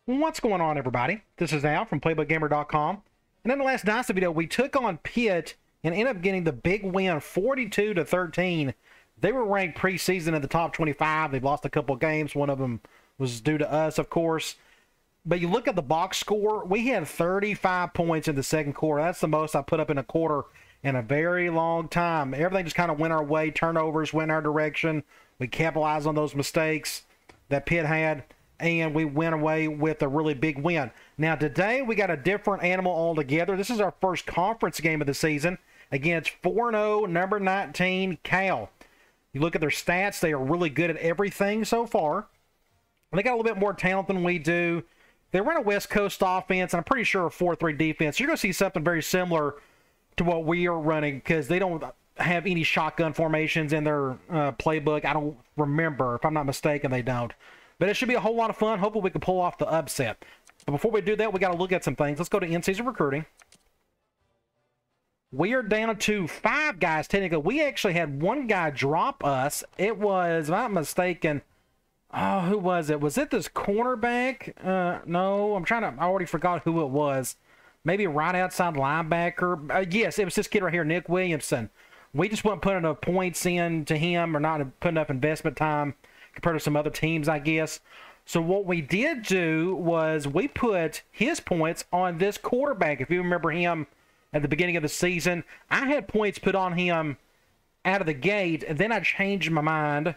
What's going on, everybody? This is Al from PlaybookGamer.com. And in the last Dynasty video, we took on Pitt and ended up getting the big win, 42-13. They were ranked preseason in the top 25. They've lost a couple games. One of them was due to us, of course. But you look at the box score, we had 35 points in the second quarter. That's the most I put up in a quarter in a very long time. Everything just kind of went our way. Turnovers went our direction. We capitalized on those mistakes that Pitt had, and we went away with a really big win. Now, today, we got a different animal altogether. This is our first conference game of the season against 4-0, number 19, Cal. You look at their stats, they are really good at everything so far. They got a little bit more talent than we do. They run a West Coast offense, and I'm pretty sure a 4-3 defense. You're going to see something very similar to what we are running because they don't have any shotgun formations in their playbook. I don't remember. If I'm not mistaken, they don't. But it should be a whole lot of fun. Hopefully we can pull off the upset. But before we do that, we got to look at some things. Let's go to in-season recruiting. We are down to 5 guys, technically. We actually had one guy drop us. It was, if I'm not mistaken, oh, who was it? Was it this cornerback? No, I already forgot who it was. Maybe right outside linebacker. Yes, it was this kid right here, Nick Williamson. We just weren't putting enough points in to him or not putting enough investment time compared to some other teams, I guess. So what we did do was we put his points on this quarterback. If you remember him at the beginning of the season, I had points put on him out of the gate, and then I changed my mind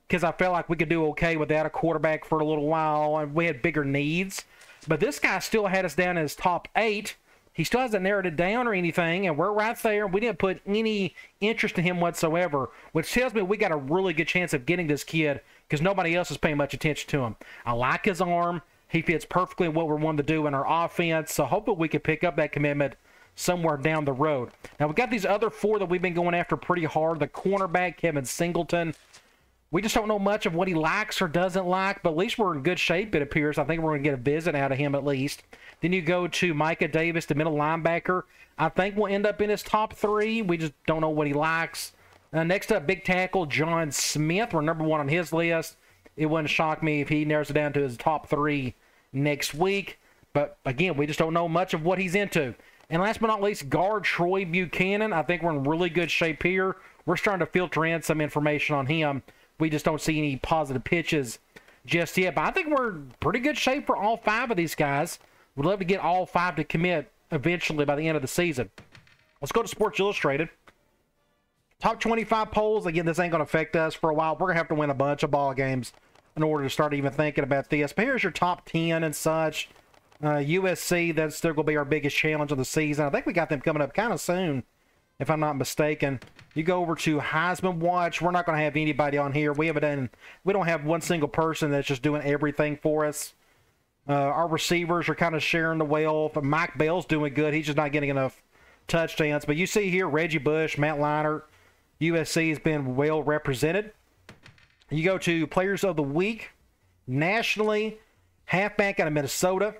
because I felt like we could do okay without a quarterback for a little while, and we had bigger needs. But this guy still had us down as top 8. He still hasn't narrowed it down or anything, and we're right there. We didn't put any interest in him whatsoever, which tells me we got a really good chance of getting this kid because nobody else is paying much attention to him. I like his arm. He fits perfectly in what we're wanting to do in our offense, so hopefully we can pick up that commitment somewhere down the road. Now, we've got these other 4 that we've been going after pretty hard. The cornerback, Kevin Singleton. We just don't know much of what he likes or doesn't like, but at least we're in good shape, it appears. I think we're going to get a visit out of him at least. Then you go to Micah Davis, the middle linebacker. I think we'll end up in his top 3. We just don't know what he likes. Next up, big tackle, John Smith. We're number 1 on his list. It wouldn't shock me if he narrows it down to his top 3 next week. But, again, we just don't know much of what he's into. And last but not least, guard Troy Buchanan. I think we're in really good shape here. We're starting to filter in some information on him. We just don't see any positive pitches just yet. But I think we're in pretty good shape for all 5 of these guys. We'd love to get all 5 to commit eventually by the end of the season. Let's go to Sports Illustrated. Top 25 polls. Again, this ain't going to affect us for a while. We're going to have to win a bunch of ball games in order to start even thinking about this. But here's your top 10 and such. USC, that's still going to be our biggest challenge of the season. I think we got them coming up kind of soon, if I'm not mistaken. You go over to Heisman Watch. We're not going to have anybody on here. We don't have one single person that's just doing everything for us. Our receivers are kind of sharing the wealth. Mike Bell's doing good. He's just not getting enough touchdowns. But you see here, Reggie Bush, Matt Leinart, USC has been well represented. You go to Players of the Week. Nationally, halfback out of Minnesota,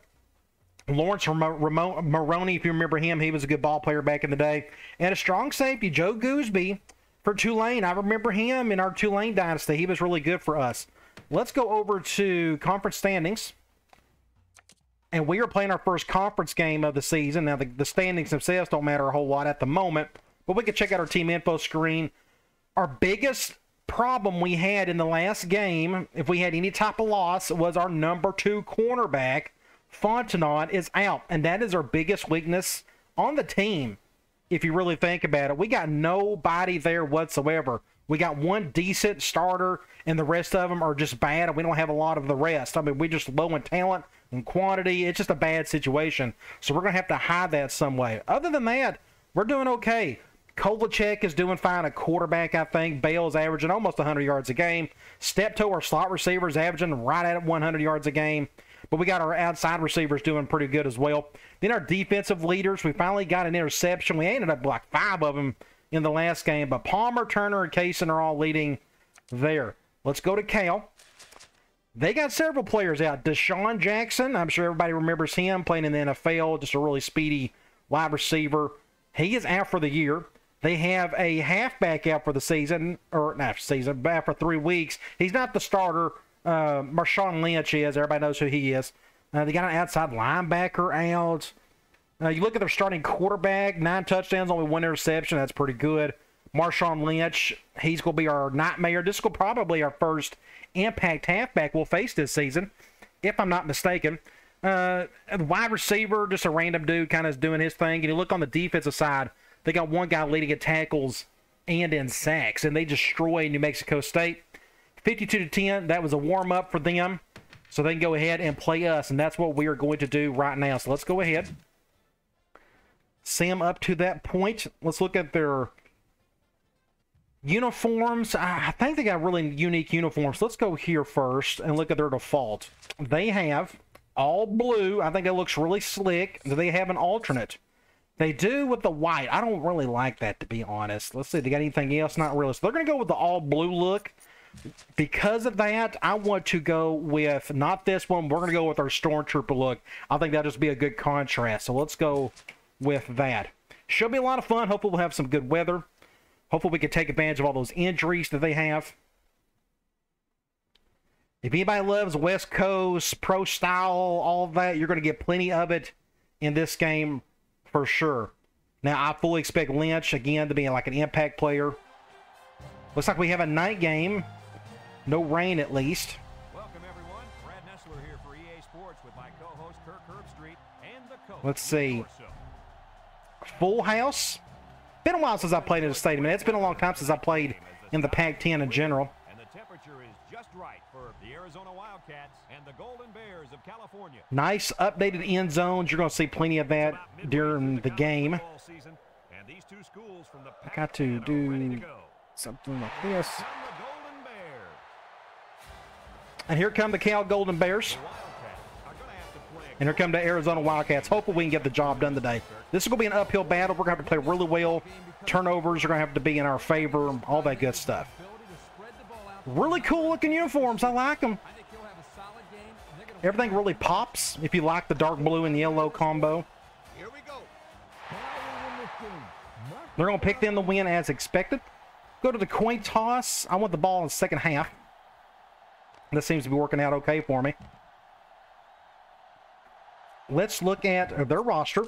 Lawrence Maroney, if you remember him, he was a good ball player back in the day. And a strong safety, Joe Gooseby for Tulane. I remember him in our Tulane Dynasty. He was really good for us. Let's go over to conference standings. And we are playing our first conference game of the season. Now, the standings themselves don't matter a whole lot at the moment, but we can check out our team info screen. Our biggest problem we had in the last game, if we had any type of loss, was our number 2 cornerback, Fontenot, is out, and that is our biggest weakness on the team, if you really think about it. We got nobody there whatsoever. We got one decent starter, and the rest of them are just bad, and we don't have a lot of the rest. I mean, we're just low in talent and quantity. It's just a bad situation, so we're going to have to hide that some way. Other than that, we're doing okay. Kolacek is doing fine at quarterback, I think. Bale's averaging almost 100 yards a game. Steptoe, our slot receiver, is averaging right at 100 yards a game. But we got our outside receivers doing pretty good as well. Then our defensive leaders, we finally got an interception. We ended up like 5 of them in the last game. But Palmer, Turner, and Kaysen are all leading there. Let's go to Cal. They got several players out. Deshaun Jackson, I'm sure everybody remembers him, playing in the NFL, just a really speedy wide receiver. He is out for the year. They have a halfback out for the season, or not season, but out for 3 weeks. He's not the starter. Marshawn Lynch is. Everybody knows who he is. They got an outside linebacker out. You look at their starting quarterback, 9 touchdowns, only 1 interception. That's pretty good. Marshawn Lynch, he's going to be our nightmare. This will probably our first impact halfback we'll face this season, if I'm not mistaken. Wide receiver, just a random dude kind of doing his thing. And you look on the defensive side, they got one guy leading in tackles and in sacks, and they destroy New Mexico State. 52-10, that was a warm-up for them, so they can go ahead and play us, and that's what we are going to do right now. So let's go ahead. See them up to that point. Let's look at their uniforms. I think they got really unique uniforms. Let's go here first and look at their default. They have all blue. I think it looks really slick. Do they have an alternate? They do with the white. I don't really like that, to be honest. Let's see. They got anything else? Not really. So they're going to go with the all blue look. Because of that, I want to go with not this one. We're going to go with our Stormtrooper look. I think that'll just be a good contrast. So let's go with that. Should be a lot of fun. Hopefully we'll have some good weather. Hopefully we can take advantage of all those injuries that they have. If anybody loves West Coast, pro style, all of that, you're going to get plenty of it in this game for sure. Now, I fully expect Lynch, again, to be like an impact player. Looks like we have a night game. No rain, at least. Welcome, everyone. Brad Nessler here for EA Sports with my co-host Kirk Herbstreit and the coach. Let's see. Full house. Been a while since I played in the stadium, and it's been a long time since I played in the Pac-10 in general. And the temperature is just right for the Arizona Wildcats and the Golden Bears of California. Nice updated end zones. You're going to see plenty of that during the game. And these two schools from the I got to do something like this. And here come the Cal Golden Bears. And here come the Arizona Wildcats. Hopefully we can get the job done today. This is going to be an uphill battle. We're going to have to play really well. Turnovers are going to have to be in our favor. All that good stuff. Really cool looking uniforms. I like them. Everything really pops if you like the dark blue and yellow combo. They're going to pick them to win as expected. Go to the coin toss. I want the ball in the second half. This seems to be working out okay for me. Let's look at their roster.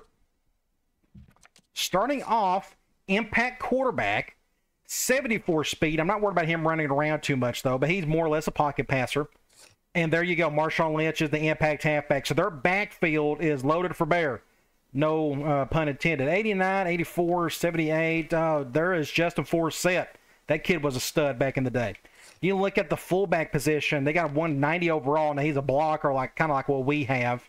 Starting off, impact quarterback, 74 speed. I'm not worried about him running around too much, though, but he's more or less a pocket passer. And there you go. Marshawn Lynch is the impact halfback. So their backfield is loaded for bear. No pun intended. 89, 84, 78. There is Justin Forsett. That kid was a stud back in the day. You look at the fullback position. They got 190 overall, and he's a blocker, like kind of like what we have.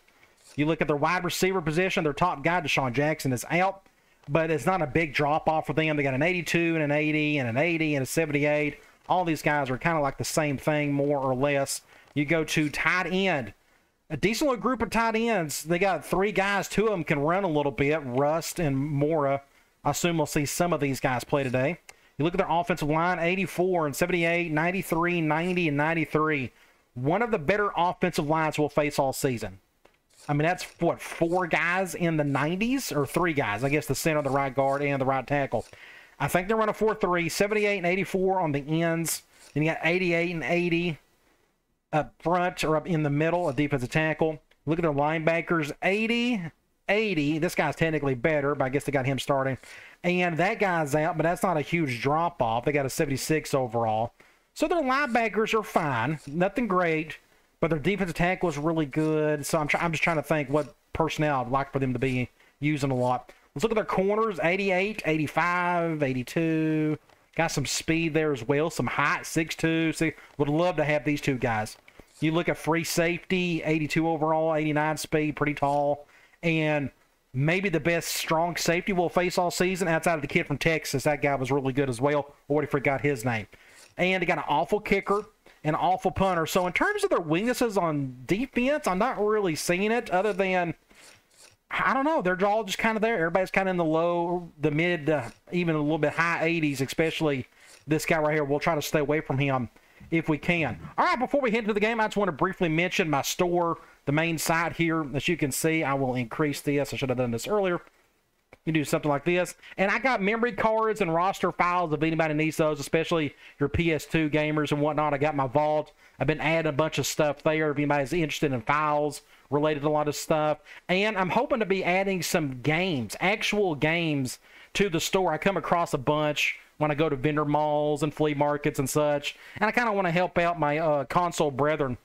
You look at their wide receiver position. Their top guy, Deshaun Jackson, is out, but it's not a big drop-off for them. They got an 82 and an 80 and an 80 and a 78. All these guys are kind of like the same thing, more or less. You go to tight end. A decent little group of tight ends. They got 3 guys. 2 of them can run a little bit, Rust and Mora. I assume we'll see some of these guys play today. You look at their offensive line, 84 and 78, 93, 90, and 93. One of the better offensive lines we'll face all season. I mean, that's, what, 4 guys in the 90s? Or 3 guys, I guess, the center, the right guard, and the right tackle. I think they're running 4-3, 78 and 84 on the ends. Then you got 88 and 80 up front or up in the middle, a defensive tackle. Look at their linebackers, 80, 80. This guy's technically better, but I guess they got him starting. And that guy's out, but that's not a huge drop-off. They got a 76 overall. So their linebackers are fine. Nothing great, but their defensive tackle is really good. So I'm just trying to think what personnel I'd like for them to be using a lot. Let's look at their corners, 88, 85, 82. Got some speed there as well, some height, 6'2". See, would love to have these 2 guys. You look at free safety, 82 overall, 89 speed, pretty tall. And maybe the best strong safety we'll face all season outside of the kid from Texas. That guy was really good as well. Already forgot his name. And they got an awful kicker and an awful punter. So in terms of their weaknesses on defense, I'm not really seeing it other than, I don't know, they're all just kind of there. Everybody's kind of in the low, the mid, even a little bit high 80s, especially this guy right here. We'll try to stay away from him if we can. All right, before we head into the game, I just want to briefly mention my store, the main site here. As you can see, I will increase this. I should have done this earlier. You do something like this. And I got memory cards and roster files if anybody needs those, especially your PS2 gamers and whatnot. I got my vault. I've been adding a bunch of stuff there if anybody's interested in files related to a lot of stuff. And I'm hoping to be adding some games, actual games, to the store. I come across a bunch when I go to vendor malls and flea markets and such. And I kind of want to help out my console brethren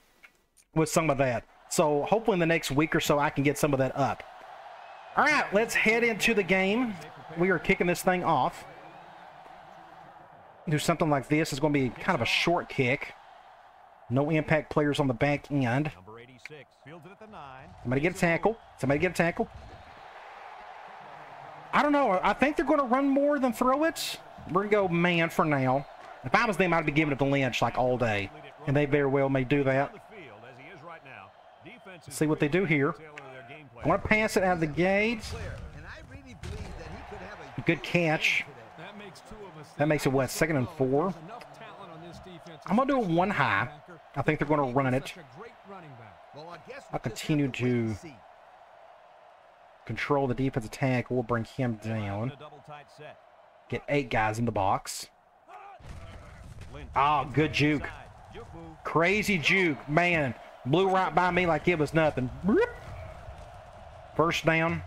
with some of that. So hopefully in the next week or so I can get some of that up. All right, let's head into the game. We are kicking this thing off. Do something like this. It's going to be kind of a short kick. No impact players on the back end. Number 86 fields it at the 9. Somebody get a tackle. Somebody get a tackle. I don't know. I think they're going to run more than throw it. We're going to go man for now. If I was them, I'd be giving it to Lynch like all day. And they very well may do that. Let's see what they do here. I want to pass it out of the gate. Good catch. That makes it what? 2nd and 4. I'm going to do a 1 high. I think they're going to run it. I'll continue to control the defensive tackle. We'll bring him down. Get 8 guys in the box. Oh, good juke. Crazy juke. Man, blew right by me like it was nothing. First down.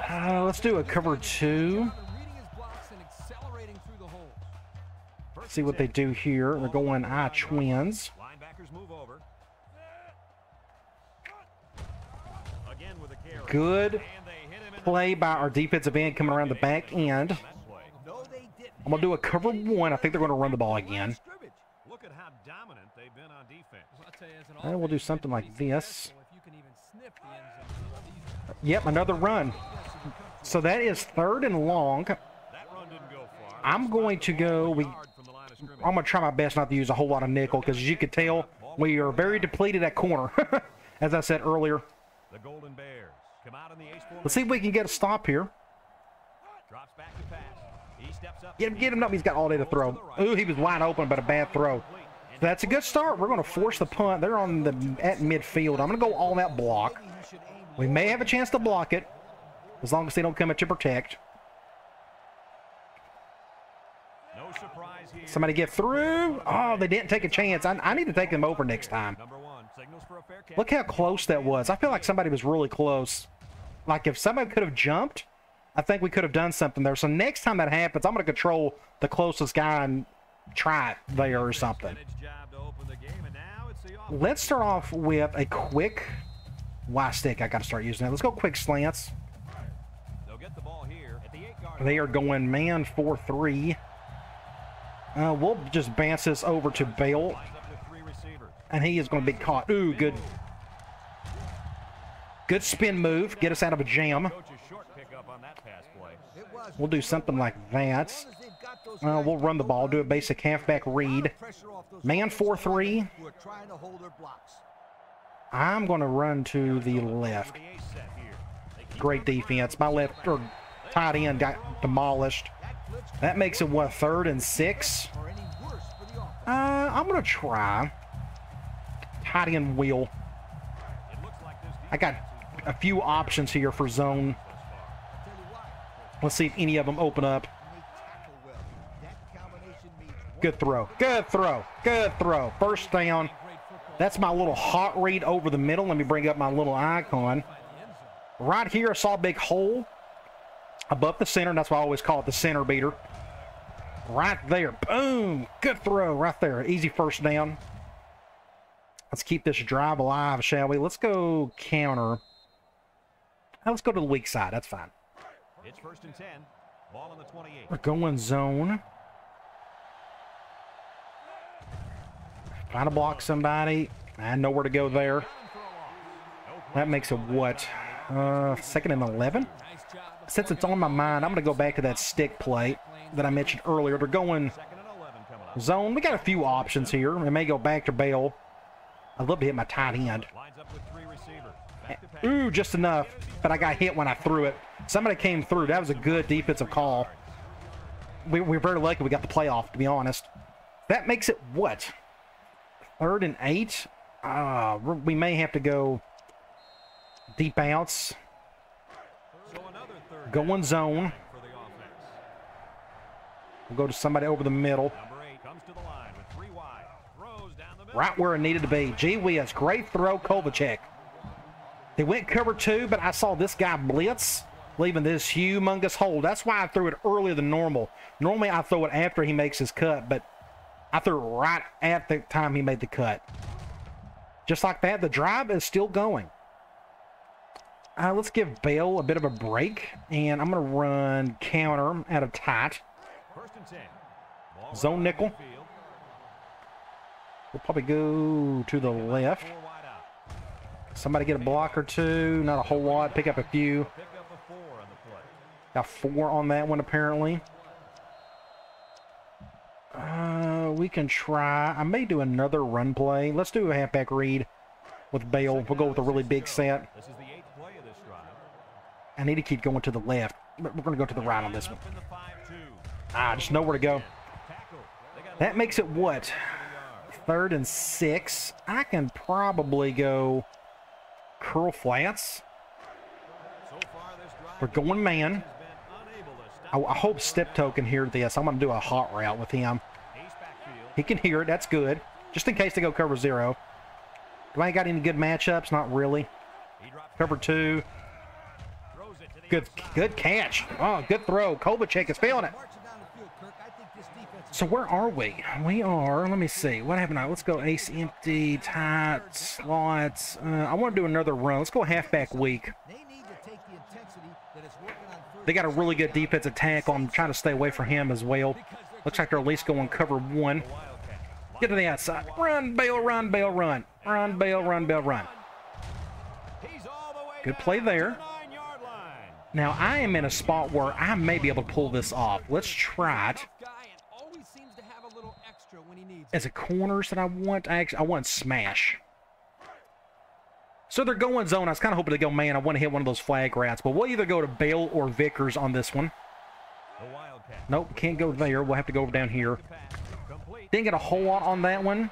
Let's do a cover 2. See what they do here. They're going twins. Good play by our defensive end coming around the back end. I'm going to do a cover 1. I think they're going to run the ball again. And we'll do something like this. Yep, another run. So that is 3rd and long. I'm going to go. I'm going to try my best not to use a whole lot of nickel because, as you can tell, we are very depleted at corner, as I said earlier. Let's see if we can get a stop here. Get him up. He's got all day to throw. Ooh, he was wide open, but a bad throw. That's a good start. We're going to force the punt. They're at midfield. I'm going to go all that block. We may have a chance to block it, as long as they don't come at you protect. Somebody get through. Oh, they didn't take a chance. I need to take them over next time. Look how close that was. I feel like somebody was really close. Like if somebody could have jumped, I think we could have done something there. So next time that happens, I'm going to control the closest guy and try it there or something. Let's start off with a quick Y stick. I got to start using that. Let's go quick slants. They are going man 4-3. We'll just bounce this over to Bale. And he is going to be caught. Ooh, good. Good spin move. Get us out of a jam. We'll do something like that. We'll run the ball. Do a basic halfback read. Man 4-3. I'm going to run to the left. Great defense. My left or tight end got demolished. That makes it, what, 3rd and 6? I'm going to try tight end wheel. I got a few options here for zone. Let's see if any of them open up. Good throw. Good throw. Good throw. First down. That's my little hot read over the middle. Let me bring up my little icon. Right here, I saw a big hole above the center. That's why I always call it the center beater. Right there. Boom. Good throw right there. Easy first down. Let's keep this drive alive, shall we? Let's go counter. Let's go to the weak side. That's fine. It's 1st and 10. Ball on the 28. We're going zone. Trying to block somebody. I know where to go there. That makes it what? 2nd and 11? Since it's on my mind, I'm going to go back to that stick play that I mentioned earlier. They're going zone. We got a few options here. We may go back to Bale. I'd love to hit my tight end. Ooh, just enough. But I got hit when I threw it. Somebody came through. That was a good defensive call. We're very lucky we got the playoff, to be honest. That makes it what? 3rd and 8? We may have to go deep outs. Going zone. We'll go to somebody over the middle. Right where it needed to be. Gee whiz, great throw, Kovacic. They went cover 2, but I saw this guy blitz, leaving this humongous hole. That's why I threw it earlier than normal. Normally I throw it after he makes his cut, but I threw it right at the time he made the cut. Just like that, the drive is still going. Let's give Bale a bit of a break, and I'm going to run counter out of tight. Zone nickel. We'll probably go to the left. Somebody get a block or two. Not a whole lot. Pick up a few. Got 4 on that one, apparently. We can try. I may do another run play. Let's do a halfback read with Bale. We'll go with a really big set. I need to keep going to the left. We're going to go to the right on this one. Just know where to go. That makes it what? 3rd and 6. I can probably go curl flats. We're going man. I hope Steptoe can hear this. I'm going to do a hot route with him. He can hear it. That's good. Just in case they go cover 0. Do I got any good matchups? Not really. Cover 2. Good catch. Oh, good throw. Kovacic is feeling it. So where are we? We are, let me see. What happened now? Let's go ace empty, tight, slots. I want to do another run. Let's go halfback weak. They got a really good defensive tackle. I'm trying to stay away from him as well. Looks like they're at least going cover 1. Get to the outside. Run, Bale, run, Bale, run. Run, Bale, run, Bale, run. Good play there. Now, I am in a spot where I may be able to pull this off. Let's try it. As a corners that I want, I want smash. So they're going zone. I was kind of hoping to go man. I want to hit one of those flag routes, but we'll either go to Bale or Vickers on this one. Nope, can't go there. We'll have to go down here. Didn't get a whole lot on that one.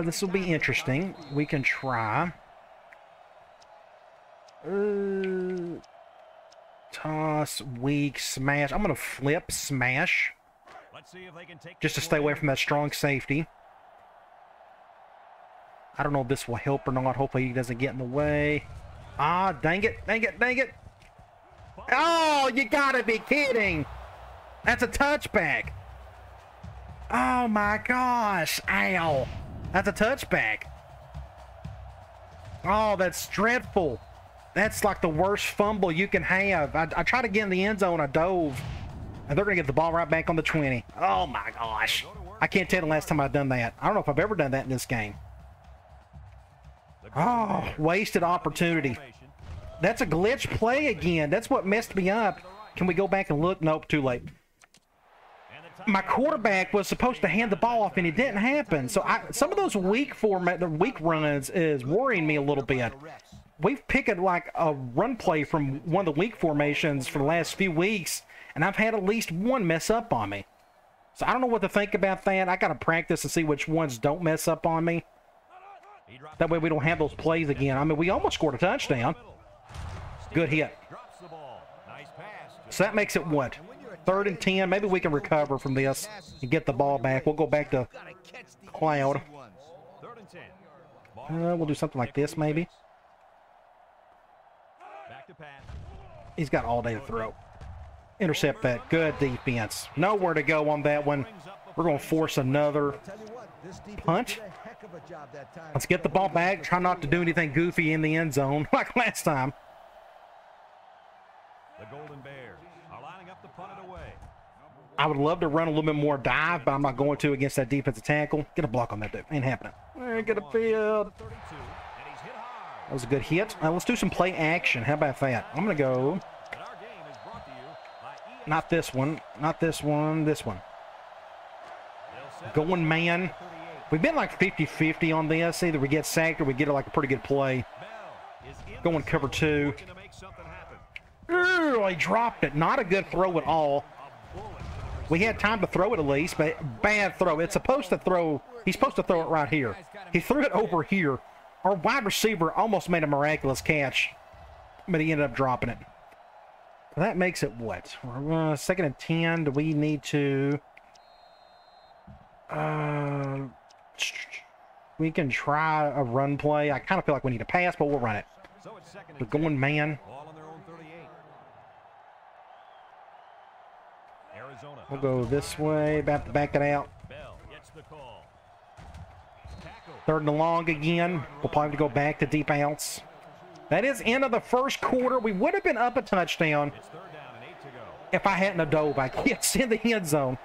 This will be interesting. We can try. Toss, weak, smash. I'm going to flip, smash. Just to stay away from that strong safety. I don't know if this will help or not. Hopefully he doesn't get in the way. Ah, dang it, dang it, dang it. Oh, you gotta be kidding. That's a touchback. Oh my gosh. Ow. That's a touchback. Oh, that's dreadful. That's like the worst fumble you can have. I tried to get in the end zone. I dove. And they're going to get the ball right back on the 20. Oh, my gosh. I can't tell the last time I've done that. I don't know if I've ever done that in this game. Oh, wasted opportunity. That's a glitch play again. That's what messed me up. Can we go back and look? Nope, too late. My quarterback was supposed to hand the ball off, and it didn't happen. So some of those weak runs is worrying me a little bit. We've picked like a run play from one of the weak formations for the last few weeks, and I've had at least one mess up on me. So I don't know what to think about that. I got to practice and see which ones don't mess up on me. That way we don't have those plays again. I mean, we almost scored a touchdown. Good hit. So that makes it what? 3rd and 10. Maybe we can recover from this and get the ball back. We'll go back to Cloud. We'll do something like this maybe. He's got all day to throw. Intercept that. Good defense. Nowhere to go on that one. We're going to force another punt. Let's get the ball back. Try not to do anything goofy in the end zone like last time. The Golden Bears are lining up to punt it away. I would love to run a little bit more dive, but I'm not going to against that defensive tackle. Get a block on that dude. Ain't happening. Get a field. That was a good hit. Let's do some play action. How about that? I'm going to go. Not this one. Not this one. This one. Going man. We've been like 50-50 on this. Either we get sacked or we get like a pretty good play. Going cover 2. Ooh, he dropped it. Not a good throw at all. We had time to throw it at least, but bad throw. It's supposed to throw. He's supposed to throw it right here. He threw it over here. Our wide receiver almost made a miraculous catch, but he ended up dropping it. So that makes it what? 2nd and 10. Do we need to? We can try a run play. I kind of feel like we need a pass, but we'll run it. So it's second We're and 10. going man. Ball on their own 38. Arizona. We'll go this way. About to back it out. Bell gets the call. Tackle. 3rd and long again. We'll probably have to go back to deep outs. That is end of the first quarter. We would have been up a touchdown It's 3rd down and 8 to go. if I hadn't have dove, I guess, in the end zone.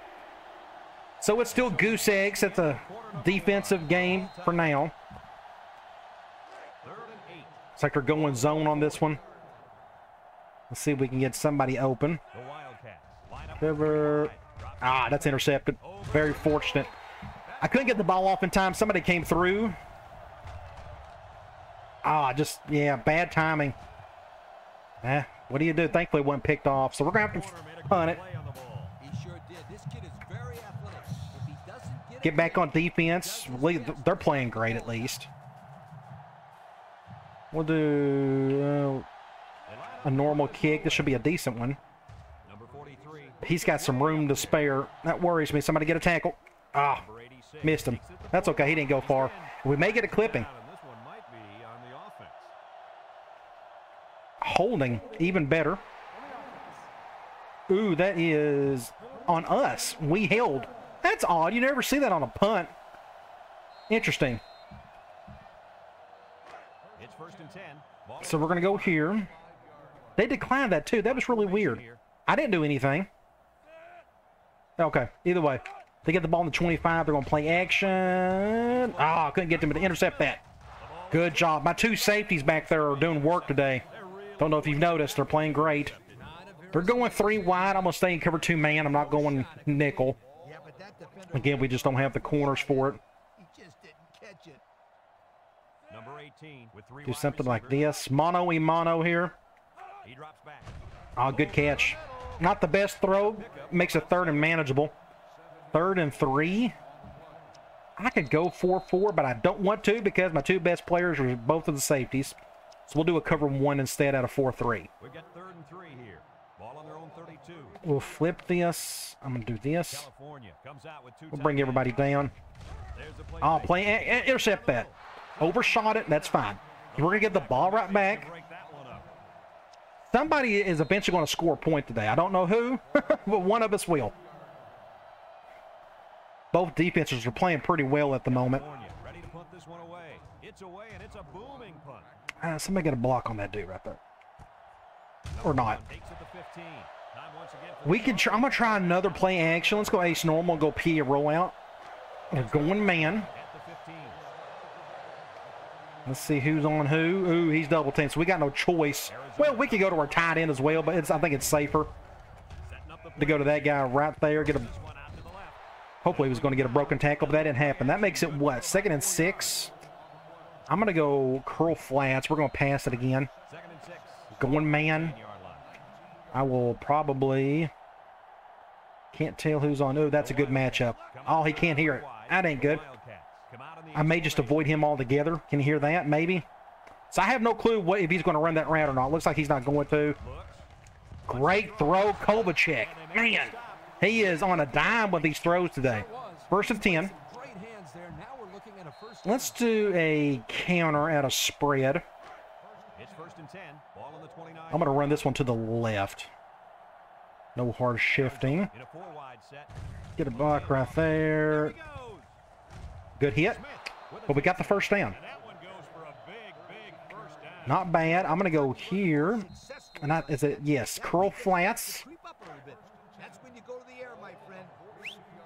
So it's still goose eggs at the defensive game for now. 3rd and 8. Looks like they're going zone on this one. Let's see if we can get somebody open. The Wildcats line up. Trevor. Ah, that's intercepted. Very fortunate. I couldn't get the ball off in time. Somebody came through. Ah, just, yeah, bad timing. What do you do? Thankfully, it wasn't picked off. So we're going to have to punt it. Play on the ball. He sure did. This kid is very athletic. If he doesn't get Get back on defense. They're playing great, at least. We'll do a normal kick. This should be a decent one. Number 43. He's got some room to spare. That worries me. Somebody get a tackle. Ah, Number 86. missed him. Takes it to That's okay. He didn't go far. We may get a clipping. down, and this one might be on the offense. Holding, even better. Ooh, that is on us. We held. That's odd. You never see that on a punt. Interesting. It's 1st and 10. Ball So we're going to go here. They declined that too. That was really weird. I didn't do anything. Okay, either way. They get the ball in the 25. They're going to play action. Ah, couldn't get them to intercept that. Good job. My 2 safeties back there are doing work today. Don't know if you've noticed. They're playing great. They're going 3 wide. I'm going to stay in cover 2 man. I'm not going nickel. Yeah, but that defender, Again, we just don't have the corners for it. he just didn't catch it. Number 18 with 3 Do wide something like receivers. this. Mono here. He drops back. Oh, good catch. Not the best throw. Makes it 3rd and manageable. 3rd and 3. I could go 4-4, but I don't want to because my 2 best players are both of the safeties. So we'll do a cover 1 instead out of 4-3. We got 3rd and 3 here. Ball on their own 32. We'll flip this. I'm going to do this. California comes out with 2 We'll bring everybody down. There's the play. I'll play. Intercept that. Overshot it. That's fine. We're going to get the ball right back. Break that one up. Somebody is eventually going to score a point today. I don't know who, but one of us will. Both defenses are playing pretty well at the moment. California ready to punt this one away. It's away and it's a booming punt. Somebody get a block on that dude right there. Or not. Takes it to 15. Time once again for We can. I'm going to try another play action. Let's go ace normal. Go P a rollout. We're going man. at the 15. Let's see who's on who. Ooh, he's double teamed, so we got no choice. Well, we could go to our tight end as well, but I think it's safer Setting up the to go to that guy right there. Get a. this one out to the left. Hopefully, he was going to get a broken tackle, but that didn't happen. That makes it what? 2nd and 6. I'm going to go curl flats. We're going to pass it again. 2nd and 6. Going man. 9-yard line. I will probably. Can't tell who's on. Oh, that's a good matchup. Oh, he can't hear it. That ain't good. Wildcats come out on the I may just avoid him altogether. Can you hear that? Maybe. So I have no clue if he's going to run that route or not. Looks like he's not going to. looks. Great throw, Kovacic. Man, he is on a dime with these throws today. 1st and 10. Great hands there. Now we're looking at a first. Let's do a counter at a spread. It's 1st and 10. Ball on the 29. I'm going to run this one to the left. No hard shifting. In a 4-wide set. Get a block right there. He goes. Good hit. Smith with a But we got the first down. and that one goes for a big first down. Not bad. I'm going to go here. And is it? Yes. Curl flats. Creep up a little bit. That's when you go to the air, my friend.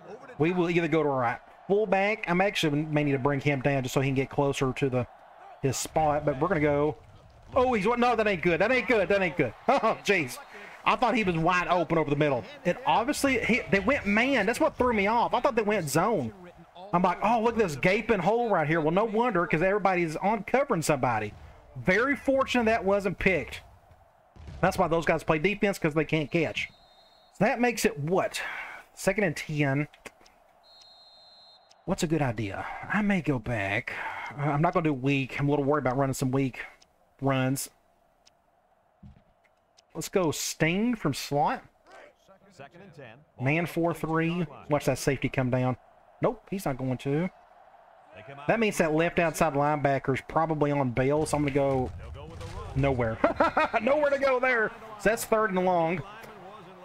Over the We will either go to our fullback. I'm actually may need to bring him down just so he can get closer to his spot. But we're going to go. Oh, he's what? No, that ain't good. That ain't good. That ain't good. Oh, jeez. I thought he was wide open over the middle. It obviously, they went man. That's what threw me off. I thought they went zone. I'm like, oh, look at this gaping hole right here. Well, no wonder because everybody's on covering somebody. Very fortunate that wasn't picked. That's why those guys play defense because they can't catch. So that makes it what? 2nd and 10. What's a good idea? I may go back. I'm not going to do weak. I'm a little worried about running some weak runs. Let's go Sting from slot. 2nd and 10. Man 4-3. Watch that safety come down. Nope, he's not going to. That means that left outside linebacker is probably on bail, so I'm going to go nowhere. Nowhere to go there. So that's 3rd and long.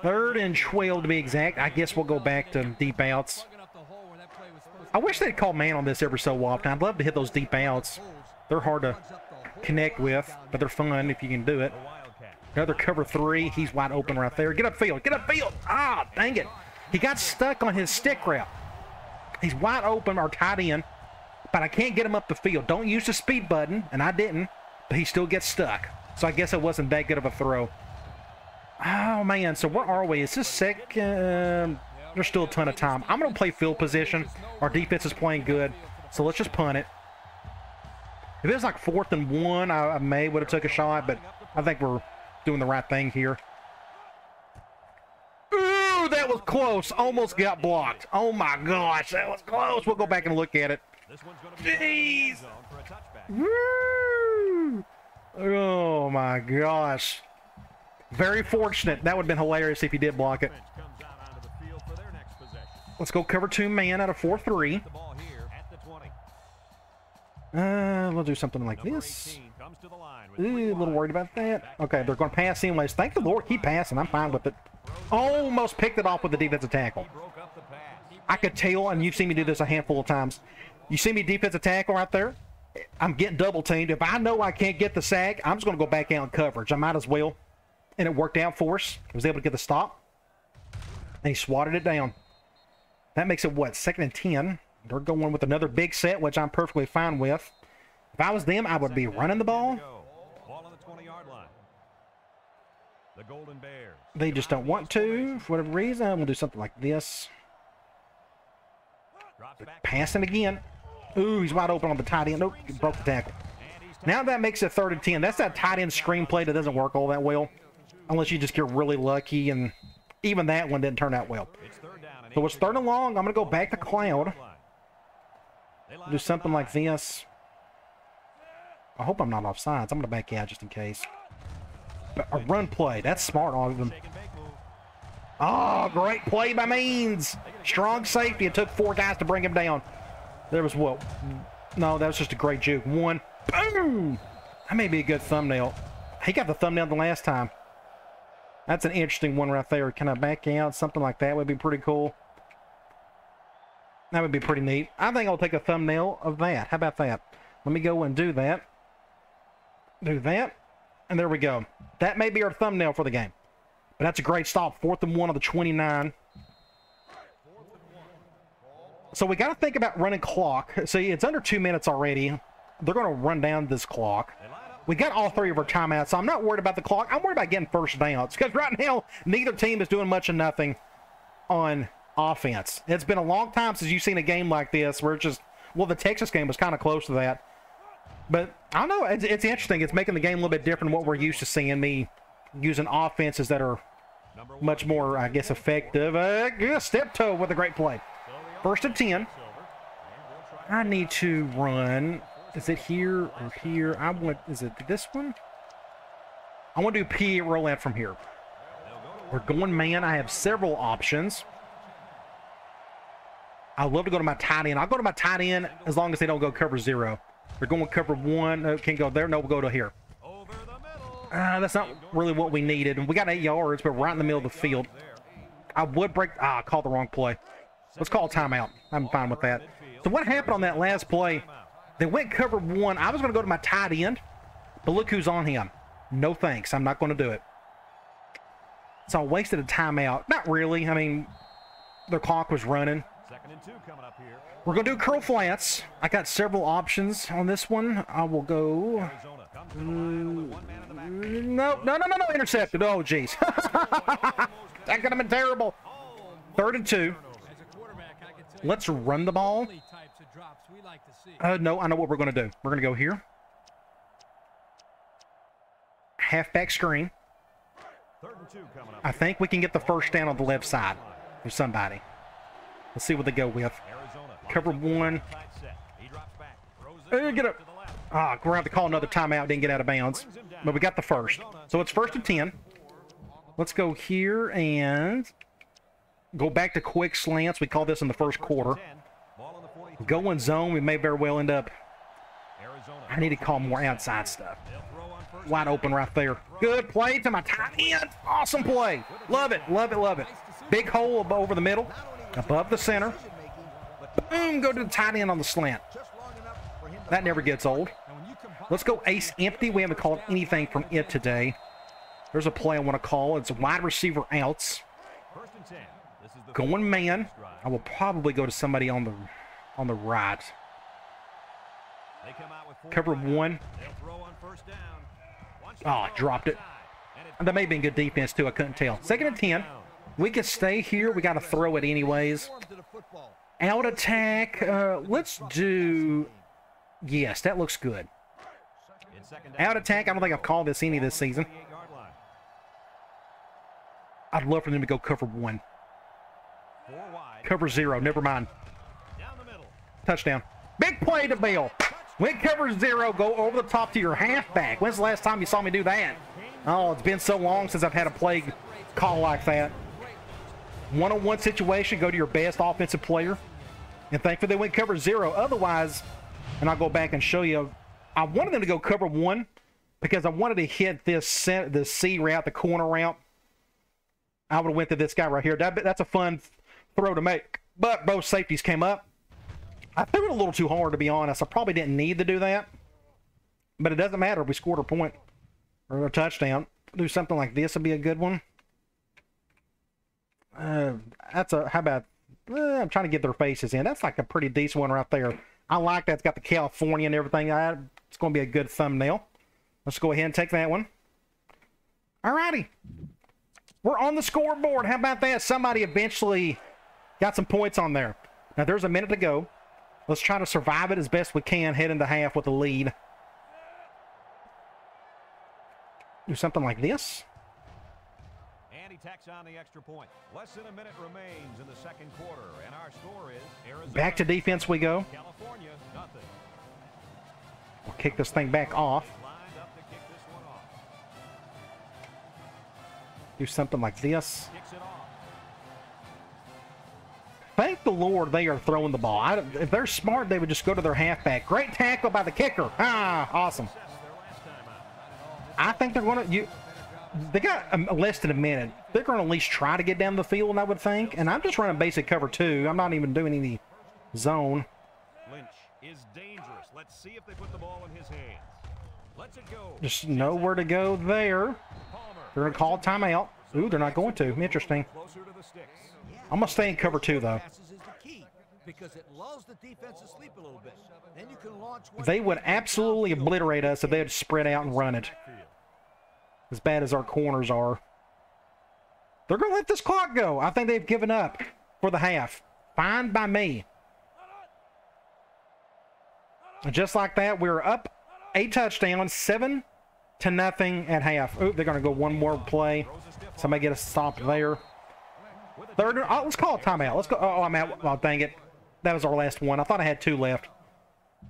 3rd and 12 to be exact. I guess we'll go back to deep outs. I wish they'd call man on this every so often. I'd love to hit those deep outs. They're hard to connect with, but they're fun if you can do it. Another cover 3. He's wide open right there. Get upfield. Get upfield. Ah, dang it. He got stuck on his stick route. He's wide open, our tight end, but I can't get him up the field. Don't use the speed button, and I didn't, but he still gets stuck. So I guess it wasn't that good of a throw. Oh, man. So where are we? Is this second? There's still a ton of time. I'm going to play field position. Our defense is playing good, so let's just punt it. If it was like 4th and 1, I may would have took a shot, but I think we're doing the right thing here. Ooh, that was close. Almost got blocked. Oh, my gosh. That was close. We'll go back and look at it. Jeez. Woo. Oh, my gosh. Very fortunate. That would have been hilarious if he did block it. Let's go cover 2 man out of 4-3. We'll do something like this. Ooh, a little worried about that. Okay, they're going to pass anyways. Thank the Lord. Keep passing. I'm fine with it. Almost picked it off with the defensive tackle. I could tell, and you've seen me do this a handful of times. You see me defensive tackle right there? I'm getting double teamed. If I know I can't get the sack, I'm just going to go back out in coverage. I might as well. And it worked out for us. I was able to get the stop. And he swatted it down. That makes it, what, 2nd and 10. They're going with another big set, which I'm perfectly fine with. If I was them, I would be running the ball. They just don't want to, for whatever reason. I'm going to do something like this. Passing again. Ooh, he's wide open on the tight end. Nope, he broke the tackle. Now that makes it 3rd and 10. That's that tight end screenplay that doesn't work all that well. Unless you just get really lucky, and even that one didn't turn out well. So it's 3rd and long. I'm going to go back to Cloud. Do something like this. I hope I'm not offsides. I'm going to back out just in case. But a run play. That's smart of them. Oh, great play by Means. Strong safety. It took 4 guys to bring him down. There was what? No, that was just a great juke. 1. Boom! That may be a good thumbnail. He got the thumbnail the last time. That's an interesting one right there. Can I back out? Something like that would be pretty cool. That would be pretty neat. I think I'll take a thumbnail of that. How about that? Let me go and do that. Do that. And there we go. That may be our thumbnail for the game. But that's a great stop. 4th and 1 on the 29. So we got to think about running clock. See, it's under 2 minutes already. They're going to run down this clock. We got all 3 of our timeouts, so I'm not worried about the clock. I'm worried about getting first downs. Because right now, neither team is doing much of nothing on offense. It's been a long time since you've seen a game like this where it's just, well, the Texas game was kind of close to that. But I don't know. It's interesting. It's making the game a little bit different than what we're used to seeing. Me using offenses that are much more, I guess, effective. Step toe with a great play. 1st and 10. I need to run. Is it here or here? Is it this one? I want to do P roll out from here. We're going man. I have several options. I'd love to go to my tight end. I'll go to my tight end as long as they don't go cover 0. They're going cover 1. No, can't go there. No, we'll go to here. That's not really what we needed. And we got 8 yards, but right in the middle of the field. I would break. I called the wrong play. Let's call a timeout. I'm fine with that. So what happened on that last play? They went cover 1. I was going to go to my tight end, but look who's on him. No thanks. I'm not going to do it. So I wasted a timeout. Not really. I mean, the clock was running. 2nd and 2 coming up here. We're going to do curl flats. I got several options on this one. I will go. No. Intercepted. Oh, jeez. That could have been terrible. 3rd and 2. Let's run the ball. No, I know what we're going to do. We're going to go here. Halfback screen. 3rd and 2 coming up. I think we can get the first down on the left side of somebody. Let's see what they go with. Cover 1. Get up. We're going to have to call another timeout. Didn't get out of bounds. But we got the first. So it's 1st and 10. Let's go here and go back to quick slants. We call this in the first quarter. Going zone, we may very well end up. Arizona. I need to call more outside stuff. They'll throw on first Wide down. open right there. Good play to my tight end. Awesome play. Love it, love it, love it. Big hole over the middle, above the center. Boom, go to the tight end on the slant. That never gets old. Let's go ace empty. We haven't called anything from it today. There's a play I want to call. It's wide receiver outs. First and 10. This is the Going man. I will probably go to somebody on the right. They come out with 4 Cover wide. one. They'll throw on first down. Wants to Oh, I throw dropped it. inside, and it's That may have been good defense too. I couldn't tell. Second and 10. We can stay here. We got to throw it anyways. Out attack. Let's do. Yes, that looks good. in second down. Out attack. I don't think I've called this any this season. 28-yard line. I'd love for them to go cover one. 4 wide. Cover 0. Never mind. Down the middle. Touchdown. Big play to Bill. When cover 0, go over the top to your halfback. When's the last time you saw me do that? Oh, it's been so long since I've had a play call like that. One-on-one situation, go to your best offensive player. And thankfully they went cover 0. Otherwise, and I'll go back and show you, I wanted them to go cover 1 because I wanted to hit this C route, the corner route. I would have went to this guy right here. That's a fun throw to make. But both safeties came up. I threw it a little too hard, to be honest. I probably didn't need to do that. But it doesn't matter. We scored a point or a touchdown. Do something like this would be a good one. How about, I'm trying to get their faces in. That's like a pretty decent one right there. I like that. It's got the California and everything. It's going to be a good thumbnail. Let's go ahead and take that one. Alrighty. We're on the scoreboard. How about that? Somebody eventually got some points on there. Now there's a minute to go. Let's try to survive it as best we can, head into half with a lead. Do something like this. And he tacks on the extra point. Less than a minute remains in the second quarter, and our score is Arizona. Back to defense we go. California, nothing. We'll kick this thing back off. Lined up to kick this one off. Do something like this. Kicks it off. Thank the Lord they are throwing the ball. If they're smart, they would just go to their halfback. Great tackle by the kicker. Ah, awesome. Success their last time out. I think they're going to... They got less than a minute. They're going to at least try to get down the field, I would think. And I'm just running basic cover 2. I'm not even doing any zone. Lynch is dangerous. Let's see if they put the ball in his hands. Let's it go. Just know where to go there. Palmer. They're going to call a timeout. Ooh, they're not going to. Interesting. Closer to the sticks. I'm going to stay in cover 2, though. Passes is the key because it lulls the defense to sleep a little bit. Then you can launch one. They would absolutely obliterate us if they had spread out and run it. As bad as our corners are. They're going to let this clock go. I think they've given up for the half. Fine by me. And just like that, we're up 8 touchdowns, 7-0 at half. Oop, they're going to go one more play. Somebody get a stop there. Third, let's call a timeout. Let's go. Oh, I'm out. Oh, dang it. That was our last one. I thought I had 2 left.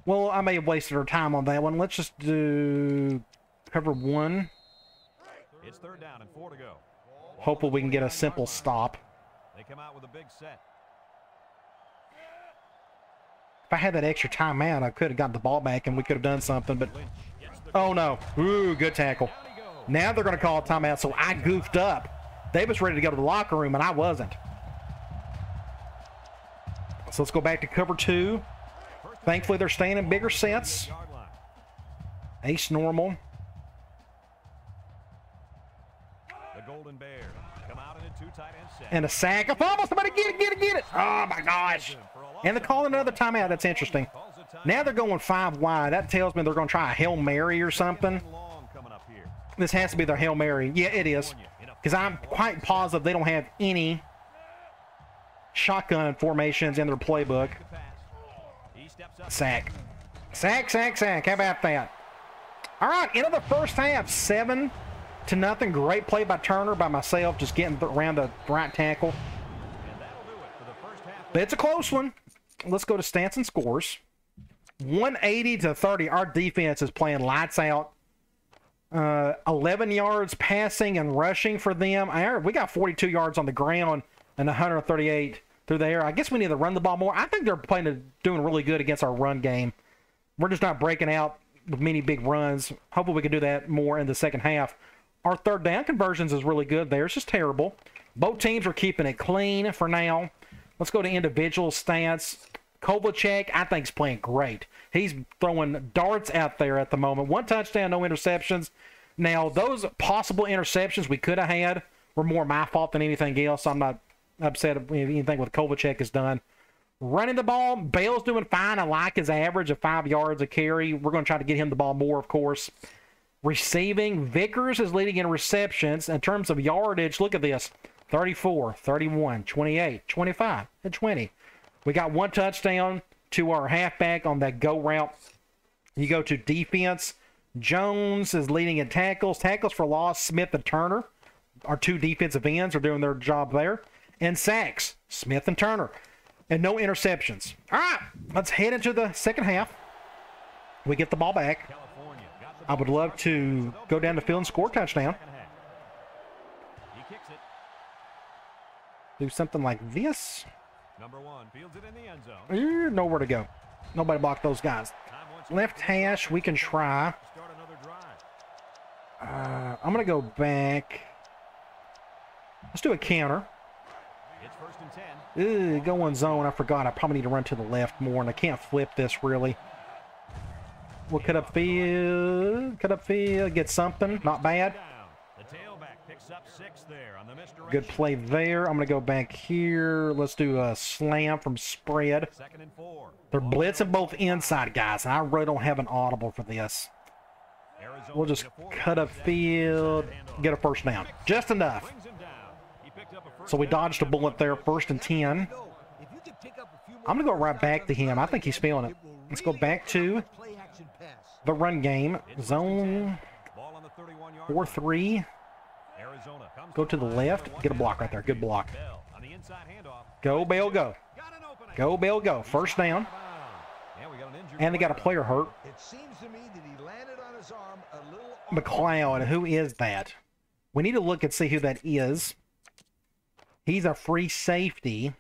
Well, I may have wasted our time on that one. Let's just do cover 1. It's 3rd down and 4 to go. Hopefully we can get a simple stop. They come out with a big set. If I had that extra timeout, I could have got the ball back and we could have done something, but oh no. Ooh, good tackle. Now they're going to call a timeout, so I goofed up. They was ready to go to the locker room, and I wasn't. So let's go back to cover 2. Thankfully, they're staying in bigger sets. Ace normal. The Golden Bears come out in a 2 tight end set. And a sack. Oh, somebody get it. Oh, my gosh. And they're calling another timeout. That's interesting. Now they're going 5 wide. That tells me they're going to try a Hail Mary or something. Long coming up here. This has to be their Hail Mary. Yeah, it is. Because I'm quite positive they don't have any shotgun formations in their playbook. He steps up. Sack. How about that? All right, end of the first half, 7-0. Great play by Turner, by myself, just getting around the right tackle. And that'll do it for the first half. But it's a close one. Let's go to stats and scores. 180-30. Our defense is playing lights out. 11 yards passing and rushing for them. We got 42 yards on the ground and 138 through through the air. I guess we need to run the ball more. I think they're doing really good against our run game. We're just not breaking out with many big runs. Hopefully we can do that more in the second half. Our third down conversions is really good there. It's just terrible. Both teams are keeping it clean for now. Let's go to individual stats. Kovalchuk, I think, is playing great. He's throwing darts out there at the moment. 1 touchdown, no interceptions. Now, those possible interceptions we could have had were more my fault than anything else. I'm not upset at anything what Kovalchuk has done. Running the ball, Bale's doing fine. I like his average of 5 yards a carry. We're going to try to get him the ball more, of course. Receiving, Vickers is leading in receptions. In terms of yardage, look at this. 34, 31, 28, 25, and 20. We got 1 touchdown to our halfback on that go route. You go to defense. Jones is leading in tackles. Tackles for loss, Smith and Turner. Our 2 defensive ends are doing their job there. And sacks, Smith and Turner. And no interceptions. All right, let's head into the second half. We get the ball back. I would love to go down the field and score a touchdown. Do something like this. Number 1 fields it in the end zone. Nowhere to go. Nobody blocked those guys. Left hash, we can try. I'm going to go back. Let's do a counter. It's 1st and 10. Going zone. I forgot. I probably need to run to the left more, and I can't flip this really. We'll cut up field. Cut up field. Get something. Not bad. The tailback picks up 6 there on the misdirection. Good play there. I'm going to go back here. Let's do a slam from spread. 2nd and 4. They're blitzing both inside guys, and I really don't have an audible for this. We'll just cut up field, get a first down. Just enough. So we dodged a bullet there, 1st and 10. I'm going to go right back to him. I think he's feeling it. Let's go back to the run game. Zone 4-3. Go to the left. Get a block right there. Good block. Go, Bale, go. Go, Bale, go. First down. And they got a player hurt. McLeod, who is that? We need to look and see who that is. He's a free safety.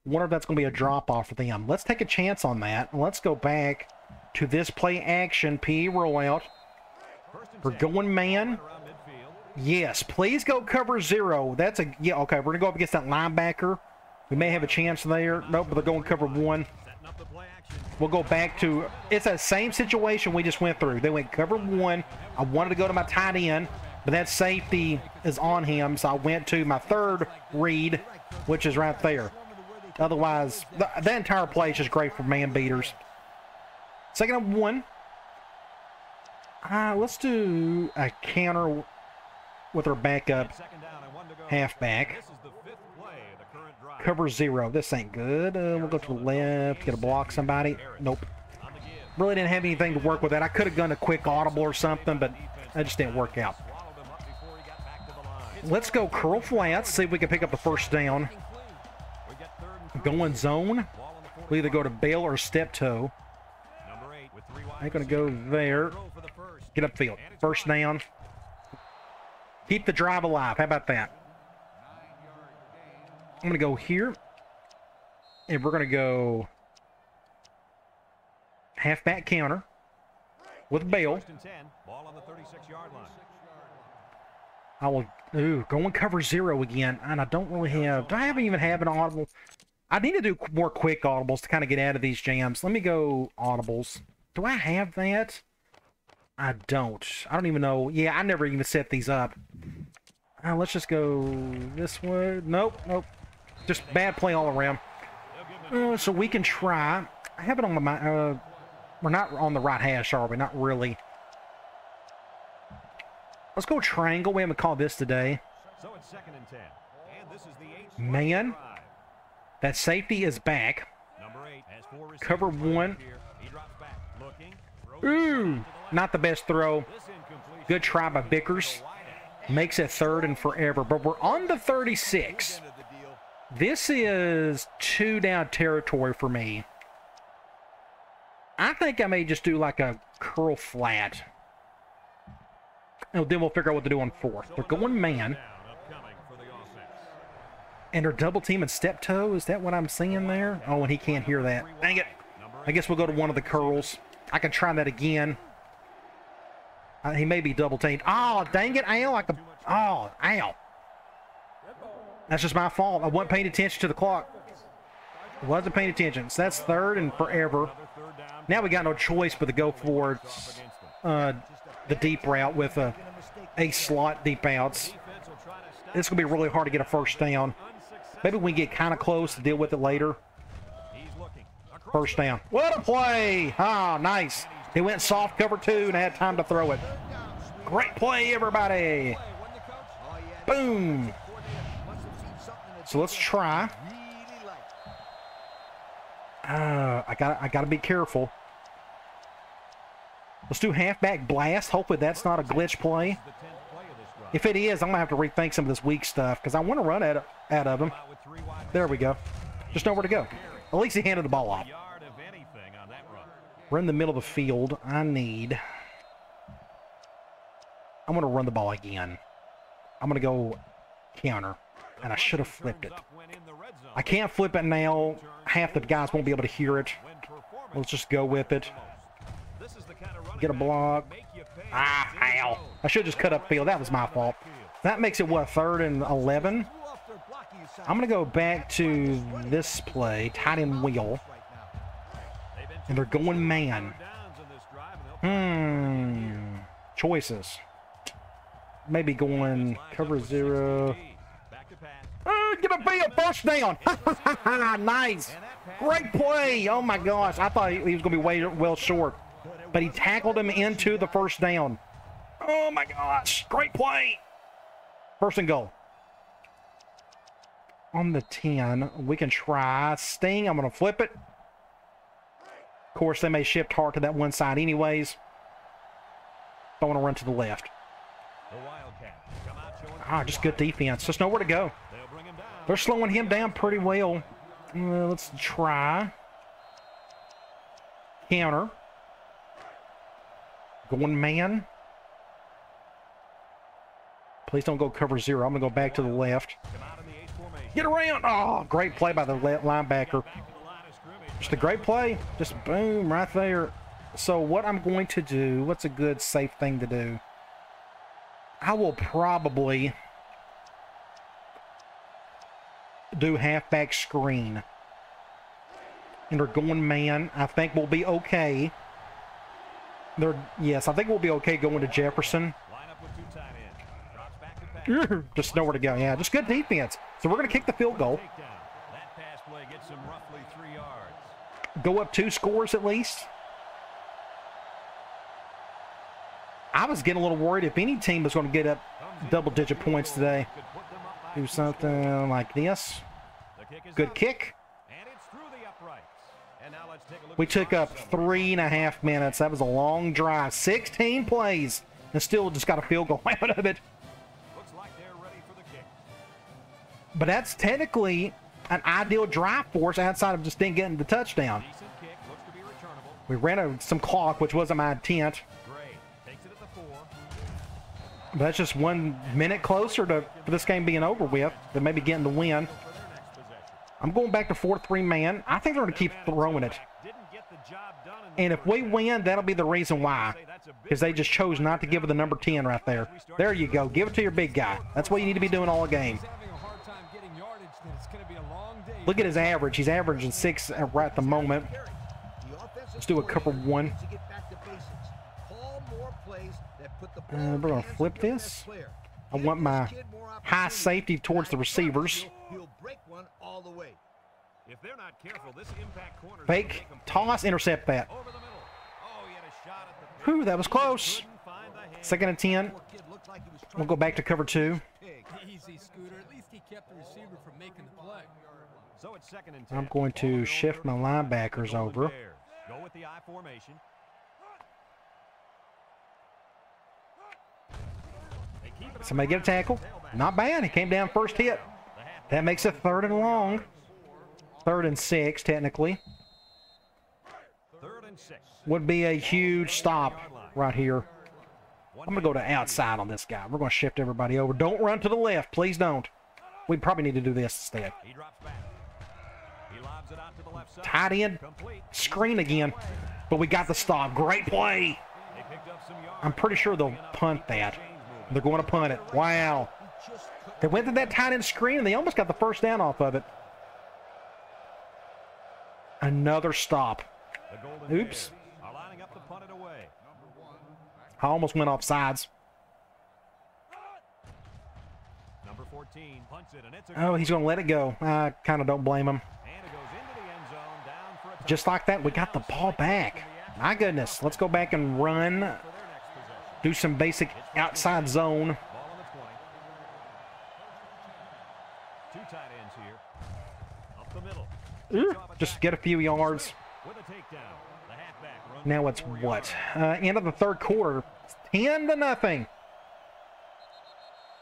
Wonder if that's going to be a drop-off for them. Let's take a chance on that. Let's go back to this play action. P rollout. We're going man. Yes, please go cover 0. That's a, yeah, okay, we're going to go up against that linebacker. We may have a chance there. Nope, but they're going cover 1. We'll go back to, it's that same situation we just went through. They went cover 1. I wanted to go to my tight end, but that safety is on him, so I went to my 3rd read, which is right there. Otherwise, that entire play is just great for man beaters. 2nd and 1. Let's do a counter with our backup halfback. Cover 0. This ain't good. We'll go to the left, get a block somebody. Nope. Really didn't have anything to work with that. I could have done a quick audible or something, but that just didn't work out. Let's go curl flats, see if we can pick up the first down. Going zone. We either go to Bale or step toe. I'm going to go there. Get upfield. First down. Keep the drive alive. How about that? I'm going to go here. And we're going to go halfback counter with Bale. I will go and cover 0 again. And I don't really have... Do I even have an audible? I need to do more quick audibles to kind of get out of these jams. Let me go audibles. Do I have that? I don't. I don't even know. Yeah, I never even set these up. Let's just go this way. Nope, nope. Just bad play all around. So we can try. I have it on the... we're not on the right hash, are we? Not really. Let's go triangle. We haven't called this today. So it's 2nd and 10. And this is the 8th Man. That safety is back. Number 8 has 4 receivers. Cover 1. He drops back. Looking. Ooh, not the best throw. Good try by Vickers. Makes it 3rd and forever. But we're on the 36. This is 2 down territory for me. I think I may just do like a curl flat. And then we'll figure out what to do on 4th. They're going man. And they're double teaming step toe. Is that what I'm seeing there? Oh, and he can't hear that. Dang it. I guess we'll go to one of the curls. I can try that again. He may be double teamed. Oh, dang it. Ow. Oh, ow. That's just my fault. I wasn't paying attention to the clock. I wasn't paying attention. So that's third and forever. Now we got no choice but to go for the deep route with a slot deep outs. It's going to be really hard to get a first down. Maybe we can get kind of close to deal with it later. First down. What a play! Ah, nice. He went soft cover 2 and had time to throw it. Great play, everybody. Boom. So let's try. I gotta be careful. Let's do halfback blast. Hopefully that's not a glitch play. If it is, I'm going to have to rethink some of this weak stuff because I want to run out of him. There we go. Just know where to go. At least he handed the ball off. We're in the middle of the field. I'm going to run the ball again. I'm going to go counter. And I should have flipped it. I can't flip it now. Half the guys won't be able to hear it. Let's just go with it. Get a block. Ah, ow. I should have just cut upfield. That was my fault. That makes it, what, 3rd and 11? I'm going to go back to this play, tight end wheel. And they're going man. Choices. Maybe going cover 0. Get a field, first down. Nice. Great play. Oh, my gosh. I thought he was going to be well short. But he tackled him into the first down. Oh, my gosh. Great play. First and goal. On the 10, we can try sting. I'm going to flip it. Of course, they may shift hard to that one side anyways. I want to run to the left. Just good defense. Just know where to go. They're slowing him down pretty well. Let's try. Counter. Going man. Please don't go cover 0. I'm going to go back to the left. Get around. Oh, great play by the linebacker. Just a great play. Just boom, right there. So what I'm going to do, what's a good, safe thing to do? I will probably do halfback screen. And they're going man. I think we'll be okay. Yes, I think we'll be okay going to Jefferson. Just know where to go. Yeah, just good defense. So we're going to kick the field goal. Go up 2 scores at least. I was getting a little worried if any team was going to get up double-digit points today. Do something like this. Good kick. We took up 3.5 minutes. That was a long drive. 16 plays. And still just got a field goal out of it. But that's technically an ideal drive for us outside of just didn't getting the touchdown. We ran some clock, which wasn't my intent. But that's just 1 minute closer to this game being over with than maybe getting the win. I'm going back to 4-3 man. I think they're going to keep throwing it. And if we win, that'll be the reason why. Because they just chose not to give it the number 10 right there. There you go. Give it to your big guy. That's what you need to be doing all game. Look at his average. He's averaging 6 right at the moment. Let's do a cover 1. We're going to flip this. I want my high safety towards the receivers. Fake, toss, intercept that. Whew, that was close. 2nd and 10. We'll go back to cover 2. I'm going to shift my linebackers over. Somebody get a tackle. Not bad. He came down first hit. That makes it 3rd and long. 3rd and 6, technically. Would be a huge stop right here. I'm going to go to outside on this guy. We're going to shift everybody over. Don't run to the left. Please don't. We probably need to do this instead. He drops back. He lobs it out to the left side. Tight end screen again, but we got the stop. Great play. They picked up some yards. I'm pretty sure they'll punt that. They're going to punt it. Wow. They went to that tight end screen, and they almost got the first down off of it. Another stop. The Golden Oops. Bears are lining up to punt it away. I almost went off sides. Number 14 punts it, and it's a Oh, he's going to let it go. I kind of don't blame him. and it goes into the end zone, down for a touchdown. Just like that, we got the ball back. My goodness. Let's go back and run. For their next possession. Do some basic outside zone. Ball on the 20. Two tight ends here. Up the middle. Just get a few yards. With a takedown. The halfback runs Now for it's 4 what? yards. End of the third quarter. 10-0.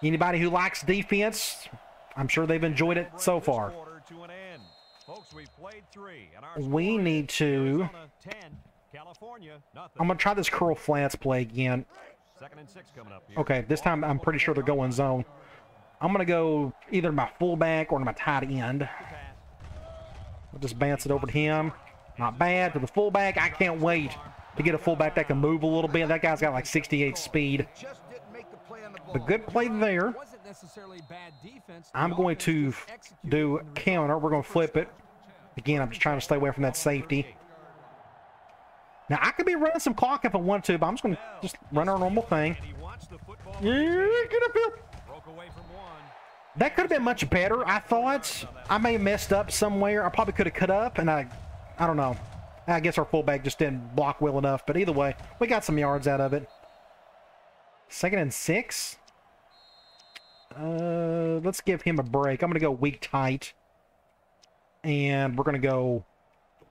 Anybody who likes defense, I'm sure they've enjoyed it so far. Quarter to an end. Folks, we've played 3, and our We score need is to... Arizona 10, California nothing. I'm going to try this curl flats play again. 2nd and 6 coming up here. Okay, this time I'm pretty sure they're going zone. I'm going to go either my fullback or my tight end. I'll just bounce it over to him. Not bad. To the fullback, I can't wait to get a fullback that can move a little bit. That guy's got like 68 speed. Just didn't make the play on the ball. A good play there. Wasn't necessarily bad defense. I'm going to do counter. We're going to flip it. Again, I'm just trying to stay away from that safety. Now, I could be running some clock if I want to, but I'm just going to just run our normal thing. And he wants the football. Yeah, get up here. Broke away from one. That could have been much better, I thought. I may have messed up somewhere. I probably could have cut up, and I don't know. I guess our fullback just didn't block well enough. But either way, we got some yards out of it. 2nd and 6. Let's give him a break. I'm going to go weak tight. And we're going to go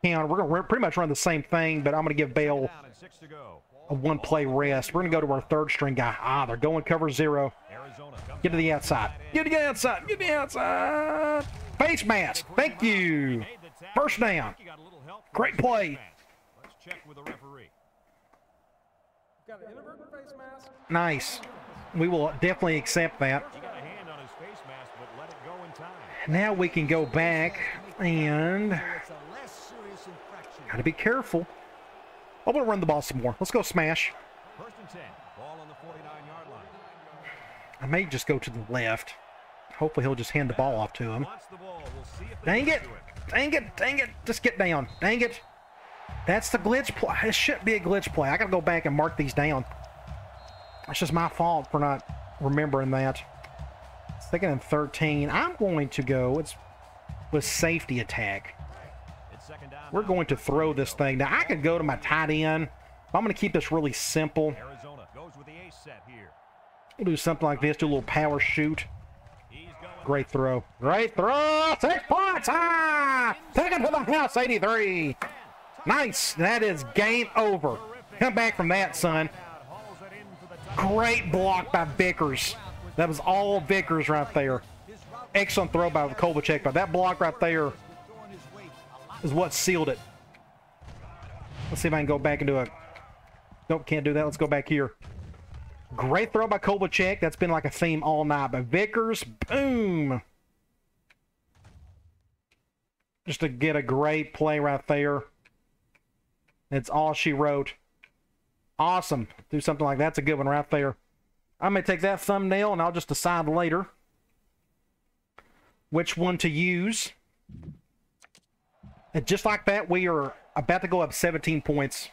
counter. We're going to pretty much run the same thing, but I'm going to give Bale Down and 6 to go. a one-play rest. We're going to go to our third string guy. They're going cover 0. Arizona comes Get to the out outside. tight end. Get to the outside. Get to the outside. Face mask. Thank you. Made the tackle. First down. He got a little help from Great his play. back. Let's check with the referee. Got an inadvertent face mask. Nice. We will definitely accept that. He got a hand on his face mask, but let it go in time. Now we can go back and It's a less serious infraction. got to be careful. I'm going to run the ball some more. Let's go smash. 1st and 10. Ball on the 49-yard line. I may just go to the left. Hopefully he'll just hand the ball off to him. Wants the ball. We'll see if they Dang get it. to Dang it. Dang it. Just get down. Dang it. That's the glitch play. It should be a glitch play. I got to go back and mark these down. It's just my fault for not remembering that. 2nd and 13. I'm going to go with safety attack. It's 2nd down. We're going to throw this thing. Now, I could go to my tight end. I'm going to keep this really simple. Arizona goes with the ace set here. We'll do something like this. Do a little power shoot. He's going. Great throw. Great throw. 6 points. Take it to the house. 83. Nice. That is game over. Come back from that, son. Hauls it in for the touchdown. Great block by Vickers. That was all Vickers right there. Excellent throw by Kovalchuk, but that block right there is what sealed it. Let's see if I can go back and do a... Nope, can't do that. Let's go back here. Great throw by Kovalchuk. That's been like a theme all night. But Vickers, boom. Just to get a great play right there. That's all she wrote. Awesome. Do something like that's a good one right there. I'm going to take that thumbnail and I'll just decide later which one to use. And just like that, we are about to go up 17 points.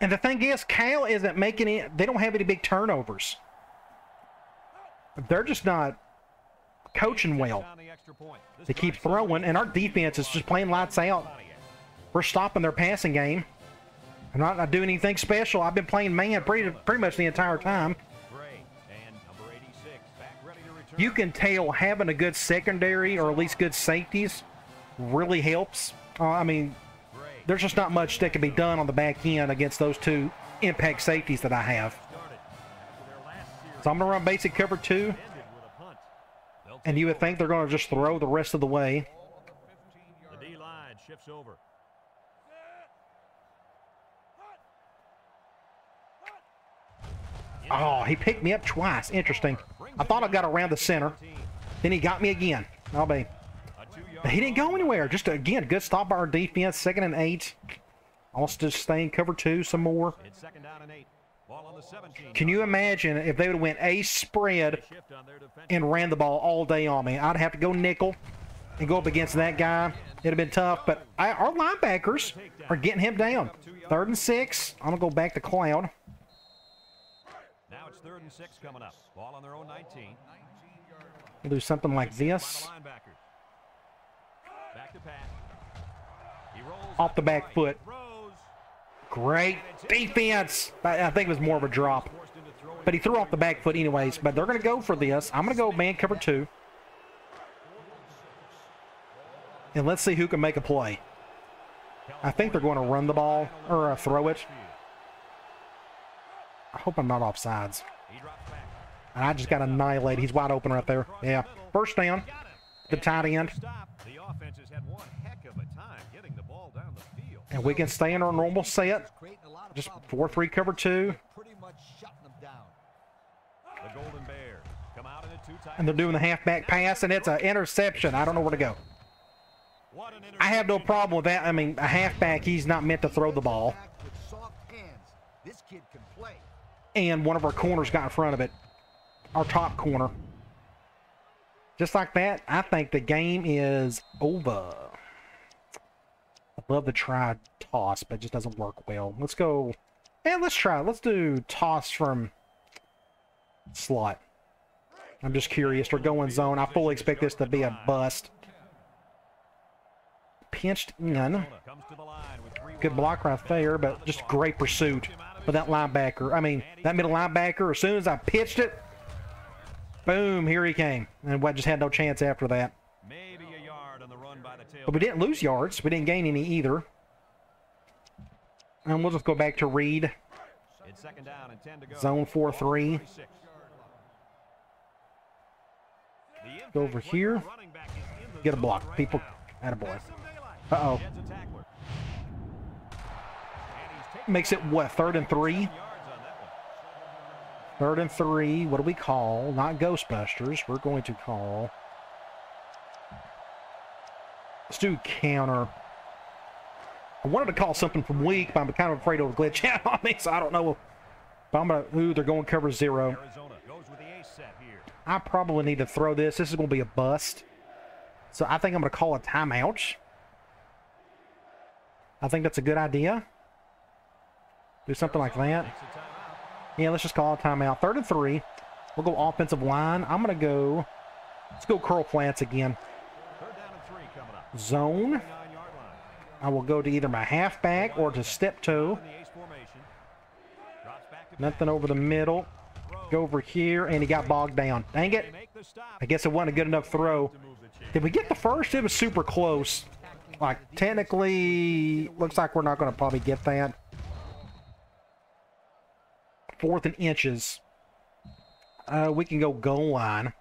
And the thing is, Cal isn't making it. They don't have any big turnovers. They're just not coaching well. On the extra point. This They keep drive throwing, and our defense is just playing lights out. We're stopping their passing game. I'm not doing anything special. I've been playing man pretty much the entire time. Gray and number 86 back ready to return. You can tell having a good secondary or at least good safeties really helps. I mean, Gray there's just not much that can be done on the back end against those two impact safeties that I have. started after their last series So I'm going to run basic cover 2, ended with a punt. They'll and take you would over. think they're going to just throw the rest of the way. The D line shifts over. Oh, he picked me up twice. Interesting. Brings I thought I got around the center. Then he got me again. I'll be. He didn't go anywhere. Just, again, good stop by our defense. 2nd and 8. Also just staying cover 2 some more. It's 2nd down and 8. Ball on the 17. Can you imagine if they would have went ace spread and ran the ball all day on me? I'd have to go nickel and go up against that guy. It'd have been tough, but our linebackers are getting him down. 3rd and 6. I'm going to go back to Cloud. Now it's 3rd and 6 coming up. Ball on their own 19. We'll do something like this. Back to Pat. He rolls Off the back right. foot. Throws. Great defense. I think it was more of a drop. But he threw off the back foot anyways. But they're going to go for this. I'm going to go man cover 2. And let's see who can make a play. I think they're going to run the ball or throw it. I hope I'm not offsides. And I just got annihilated. He's wide open right there. Yeah. First down. The tight end. The offense has had one heck of a time getting the ball down the field. And we can stay in our normal set. Just 4-3 cover 2. Pretty much shutting them down. The Golden Bears come out in a 2 tight. And they're doing the halfback pass, and it's an interception. I don't know where to go. What an I have no problem with that. I mean, a halfback, he's not meant to throw the ball. With soft hands, this kid can play. And one of our corners got in front of it. Our top corner. Just like that, I think the game is over. I'd love to try toss, but it just doesn't work well. Let's go. And let's try. Let's do toss from slot. I'm just curious. We're going zone. I fully expect this to be a bust. Pinched in. Comes to the line with 3 Good block right there, but just great pursuit for that linebacker. I mean, that middle linebacker, as soon as I pitched it, boom, here he came. And we just had no chance after that. Maybe a yard on the run by the tail. But we didn't lose yards. We didn't gain any either. And we'll just go back to read. It's 2nd down and 10 to go. Zone 4-3. Go over here. Get a block. People, attaboy. Uh-oh. Makes it, what, 3rd and 3? 3rd and 3. What do we call? Not Ghostbusters. We're going to call... Let's do counter. I wanted to call something from weak, but I'm kind of afraid it'll glitch out on me, so I don't know. But I'm going to... Ooh, they're going cover 0. Arizona goes with the ace set here. I probably need to throw this. This is going to be a bust. So I think I'm going to call a timeout. I think that's a good idea. Do something like that. Yeah, let's just call a timeout. 3rd and 3. We'll go offensive line. I'm going to go... Let's go curl flats again. 3rd down and 3 coming up. Zone. 9-yard line. I will go to either my halfback or to step toe. In the ace formation. Drops back to Nothing over the middle. Go over here, and he got bogged down. Dang it. make the stop. I guess it wasn't a good enough throw. Did we get the first? It was super close. Like, technically, looks like we're not going to probably get that. 4th and inches. We can go goal line.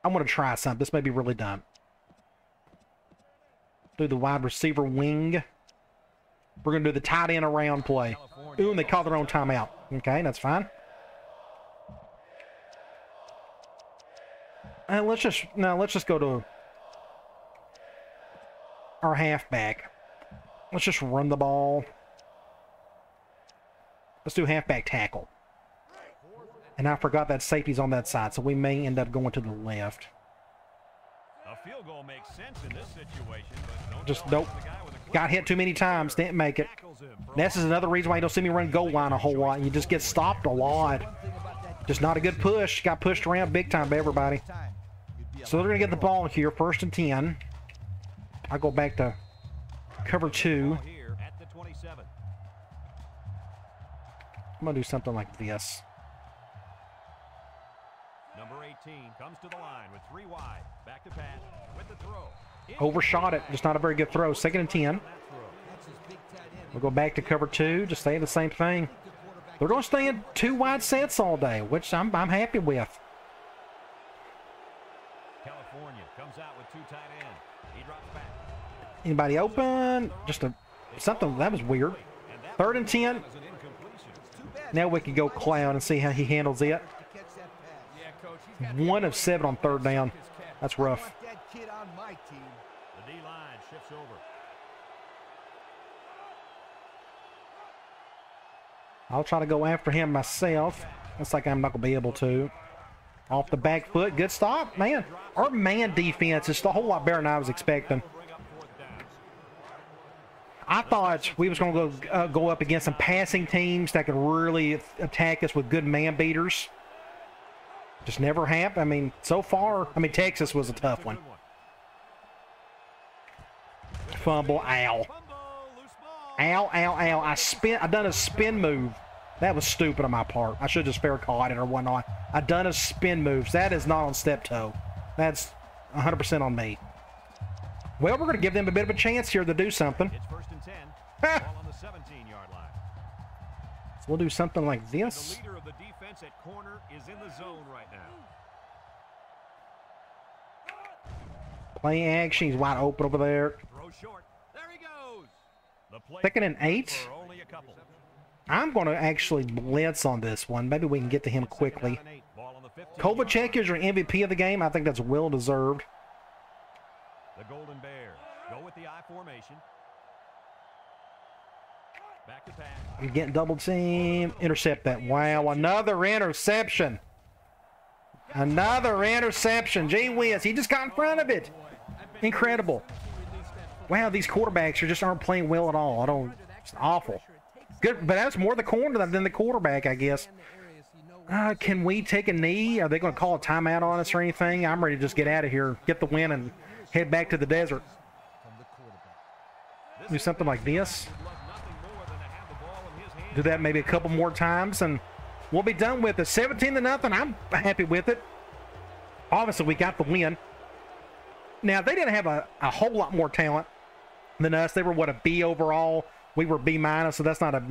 I'm going to try something. This may be really dumb. Do the wide receiver wing. We're going to do the tight end around play. Ooh, and they call their own timeout. Okay, that's fine. And let's just go to our halfback. Let's just run the ball. Let's do halfback tackle. And I forgot that safety's on that side, so we may end up going to the left. A field goal makes sense in this situation, but Just nope. Got hit too many times, didn't make it. This is another reason why you don't see me run goal line a whole lot. You just get stopped a lot. Just not a good push. Got pushed around big time by everybody. So they're going to get the ball here, 1st and 10. I'll go back to cover 2. here at the 27. I'm going to do something like this. Number 18 comes to the line with 3 wide. Back to Pat with the throw. Overshot it. Just not a very good throw. 2nd and 10. We'll go back to cover 2. Just stay the same thing. They're going to stay in 2 wide sets all day, which I'm happy with. California comes out with 2 tight ends. He drops back. Anybody open? Just something that was weird. 3rd and 10. Now we can go clown and see how he handles it. To catch that pass. Yeah, coach. He's got 1 of 7 on third down. That's I rough. want that kid on my team. The D-line shifts over. I'll try to go after him myself. Looks like I'm not going to be able to. Off the back foot. Good stop, man. Our man defense is a whole lot better than I was expecting. Bring up fourth down. I thought we was going to go up against some passing teams that could really attack us with good man beaters. Just never happened. I mean, so far, I mean, Texas was a tough one. Fumble, ow. Fumble, loose ball. Ow, ow, ow. I done a spin move. That was stupid on my part. I should have just fair caught it or whatnot. I done a spin move. That is not on step toe. That's 100% on me. Well, we're going to give them a bit of a chance here to do something. It's 1st and 10. Ball on the 17-yard line. So we'll do something like The this. leader of the defense at corner is in the zone right now. Play action. He's wide open over there. Throw short. There he goes. The play 2nd and 8. for only a couple. I'm going to actually blitz on this one. Maybe we can get to him quickly. Second down and 8. Ball on the 15. Kovacic is your MVP of the game. I think that's well deserved. The Golden Bears go with the I formation. Back to pass. You're getting double team. Intercept that. Wow, another interception. Another interception. Gee whiz, he just got in front of it. Incredible. Wow, these quarterbacks aren't playing well at all. It's awful. Good, but that's more the corner than the quarterback, I guess. Can we take a knee? Are they going to call a timeout on us or anything? I'm ready to just get out of here, get the win, and head back to the desert. Do something like this. Do that maybe a couple more times, and we'll be done with it. 17-0. I'm happy with it. Obviously, we got the win. Now, they didn't have a whole lot more talent than us. They were, what, a B overall? We were B-, so that's not a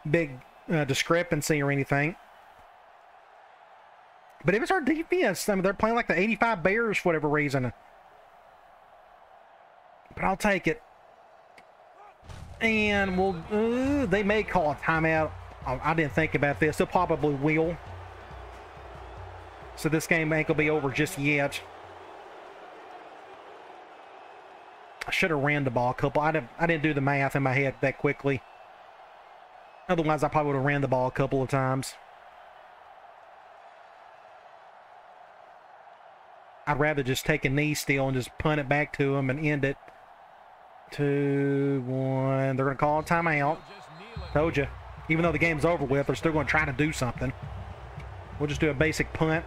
big discrepancy or anything. But it was our defense. I mean, they're playing like the 85 Bears for whatever reason. But I'll take it. And we'll... they may call a timeout. I didn't think about this. They'll probably will. So this game ain't going to be over just yet. I should have ran the ball a couple. I didn't do the math in my head that quickly. Otherwise, I probably would have ran the ball a couple of times. I'd rather just take a knee still and just punt it back to him and end it. 2-1. They're going to call a timeout. Told you. Even though the game's over with, they're still going to try to do something. We'll just do a basic punt.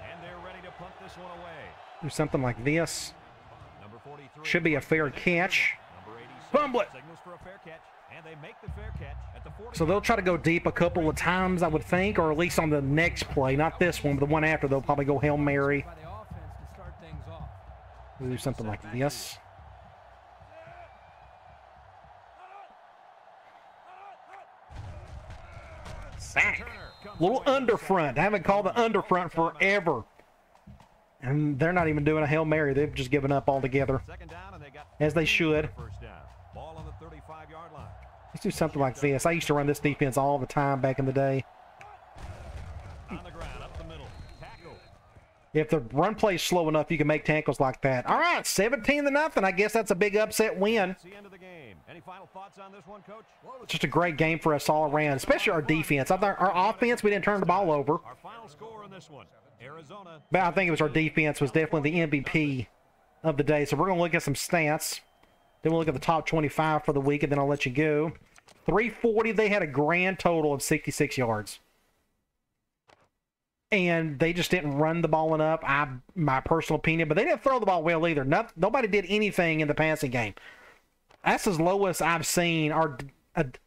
And they're ready to punt this one away. Do something like this. Number 43. Should be a fair catch. Number 86 Fumble it. signals for a fair catch, and they make the fair catch at the 40. So they'll try to go deep a couple of times, I would think, or at least on the next play. Not this one, but the one after, they'll probably go Hail Mary. By the offense to start things off. We'll do something like this. Sack. Little underfront. I haven't called the underfront forever. And they're not even doing a Hail Mary. They've just given up altogether. Second down, and they got As they should. first down. Ball on the 35-yard line. Let's do something like this. I used to run this defense all the time back in the day. On the ground, up the middle. Tackle. If the run play's slow enough, you can make tackles like that. All right, 17-0. I guess that's a big upset win. That's the end of the game. Any final thoughts on this one, Coach? Just a great game for us all around, especially our defense. I thought our offense, we didn't turn the ball over. Our final score in this one, Arizona. But I think it was our defense was definitely the MVP of the day. So we're going to look at some stats. Then we'll look at the top 25 for the week, and then I'll let you go. 340, they had a grand total of 66 yards. And they just didn't run the ball enough, my personal opinion. But they didn't throw the ball well either. Nobody did anything in the passing game. That's as low as I've seen our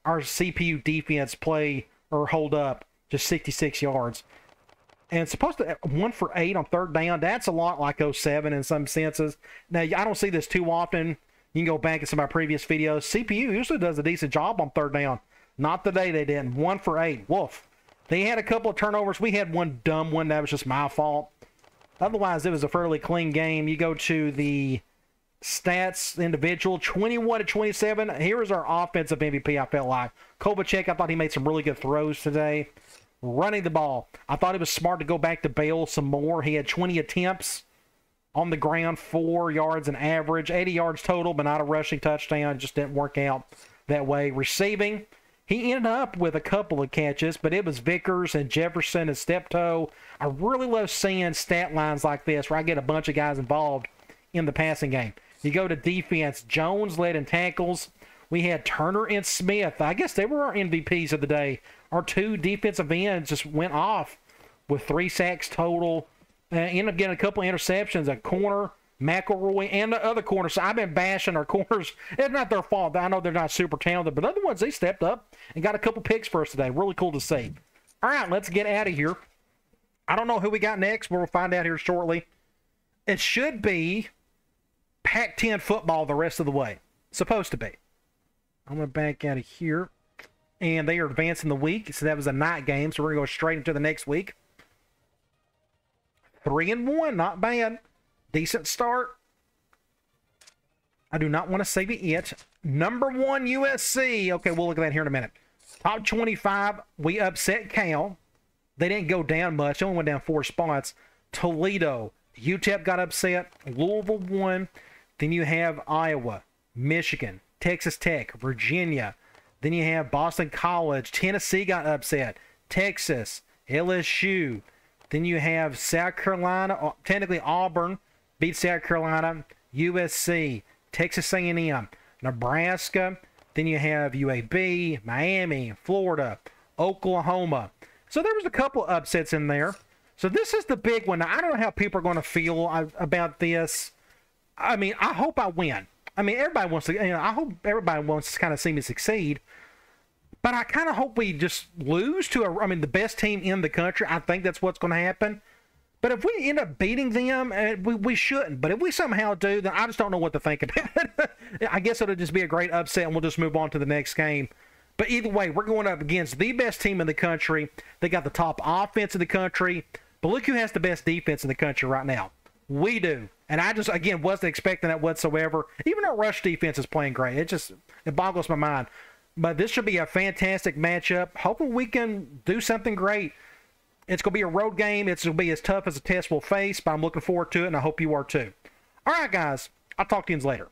CPU defense play or hold up, just 66 yards. And it's supposed to 1 for 8 on third down. That's a lot like 07 in some senses. Now, I don't see this too often. You can go back at some of my previous videos. CPU usually does a decent job on third down. Not today they didn't. 1 for 8. Woof. They had a couple of turnovers. We had one dumb one. That was just my fault. Otherwise, it was a fairly clean game. You go to the stats individual, 21-27. Here is our offensive MVP, I felt like. Kovacic, I thought he made some really good throws today. Running the ball, I thought it was smart to go back to Bale some more. He had 20 attempts on the ground, 4 yards an average, 80 yards total, but not a rushing touchdown. It just didn't work out that way. Receiving, he ended up with a couple of catches, but it was Vickers and Jefferson and Steptoe. I really love seeing stat lines like this where I get a bunch of guys involved in the passing game. You go to defense, Jones led in tackles. We had Turner and Smith. I guess they were our MVPs of the day. Our 2 defensive ends just went off with 3 sacks total. Ended up getting a couple of interceptions, a corner, McElroy, and the other corner. So I've been bashing our corners. It's not their fault. I know they're not super talented, but other ones, they stepped up and got a couple picks for us today. Really cool to see. All right, let's get out of here. I don't know who we got next, but we'll find out here shortly. It should be Pac-10 football the rest of the way. Supposed to be. I'm going to back out of here. And they are advancing the week. So that was a night game. So we're going to go straight into the next week. 3-1. Not bad. Decent start. I do not want to save it. Number 1 USC. Okay, we'll look at that here in a minute. Top 25. We upset Cal. They didn't go down much. They only went down 4 spots. Toledo. UTEP got upset. Louisville won. Then you have Iowa, Michigan, Texas Tech, Virginia. Then you have Boston College. Tennessee got upset. Texas, LSU. Then you have South Carolina. Technically Auburn beat South Carolina. USC, Texas A&M, Nebraska. Then you have UAB, Miami, Florida, Oklahoma. So there was a couple of upsets in there. So this is the big one. Now, I don't know how people are going to feel about this. I mean, I hope I win. I mean, everybody wants to, I hope everybody wants to kind of see me succeed. But I kind of hope we just lose to, the best team in the country. I think that's what's going to happen. But if we end up beating them, we shouldn't. But if we somehow do, then I just don't know what to think about it. I guess it'll just be a great upset, and we'll just move on to the next game. But either way, we're going up against the best team in the country. They got the top offense in the country. But look who has the best defense in the country right now. We do. And I just, again, wasn't expecting that whatsoever. Even our rush defense is playing great. It boggles my mind. But this should be a fantastic matchup. Hoping we can do something great. It's going to be a road game. It's going to be as tough as a test we'll face, but I'm looking forward to it, and I hope you are too. All right, guys. I'll talk to you later.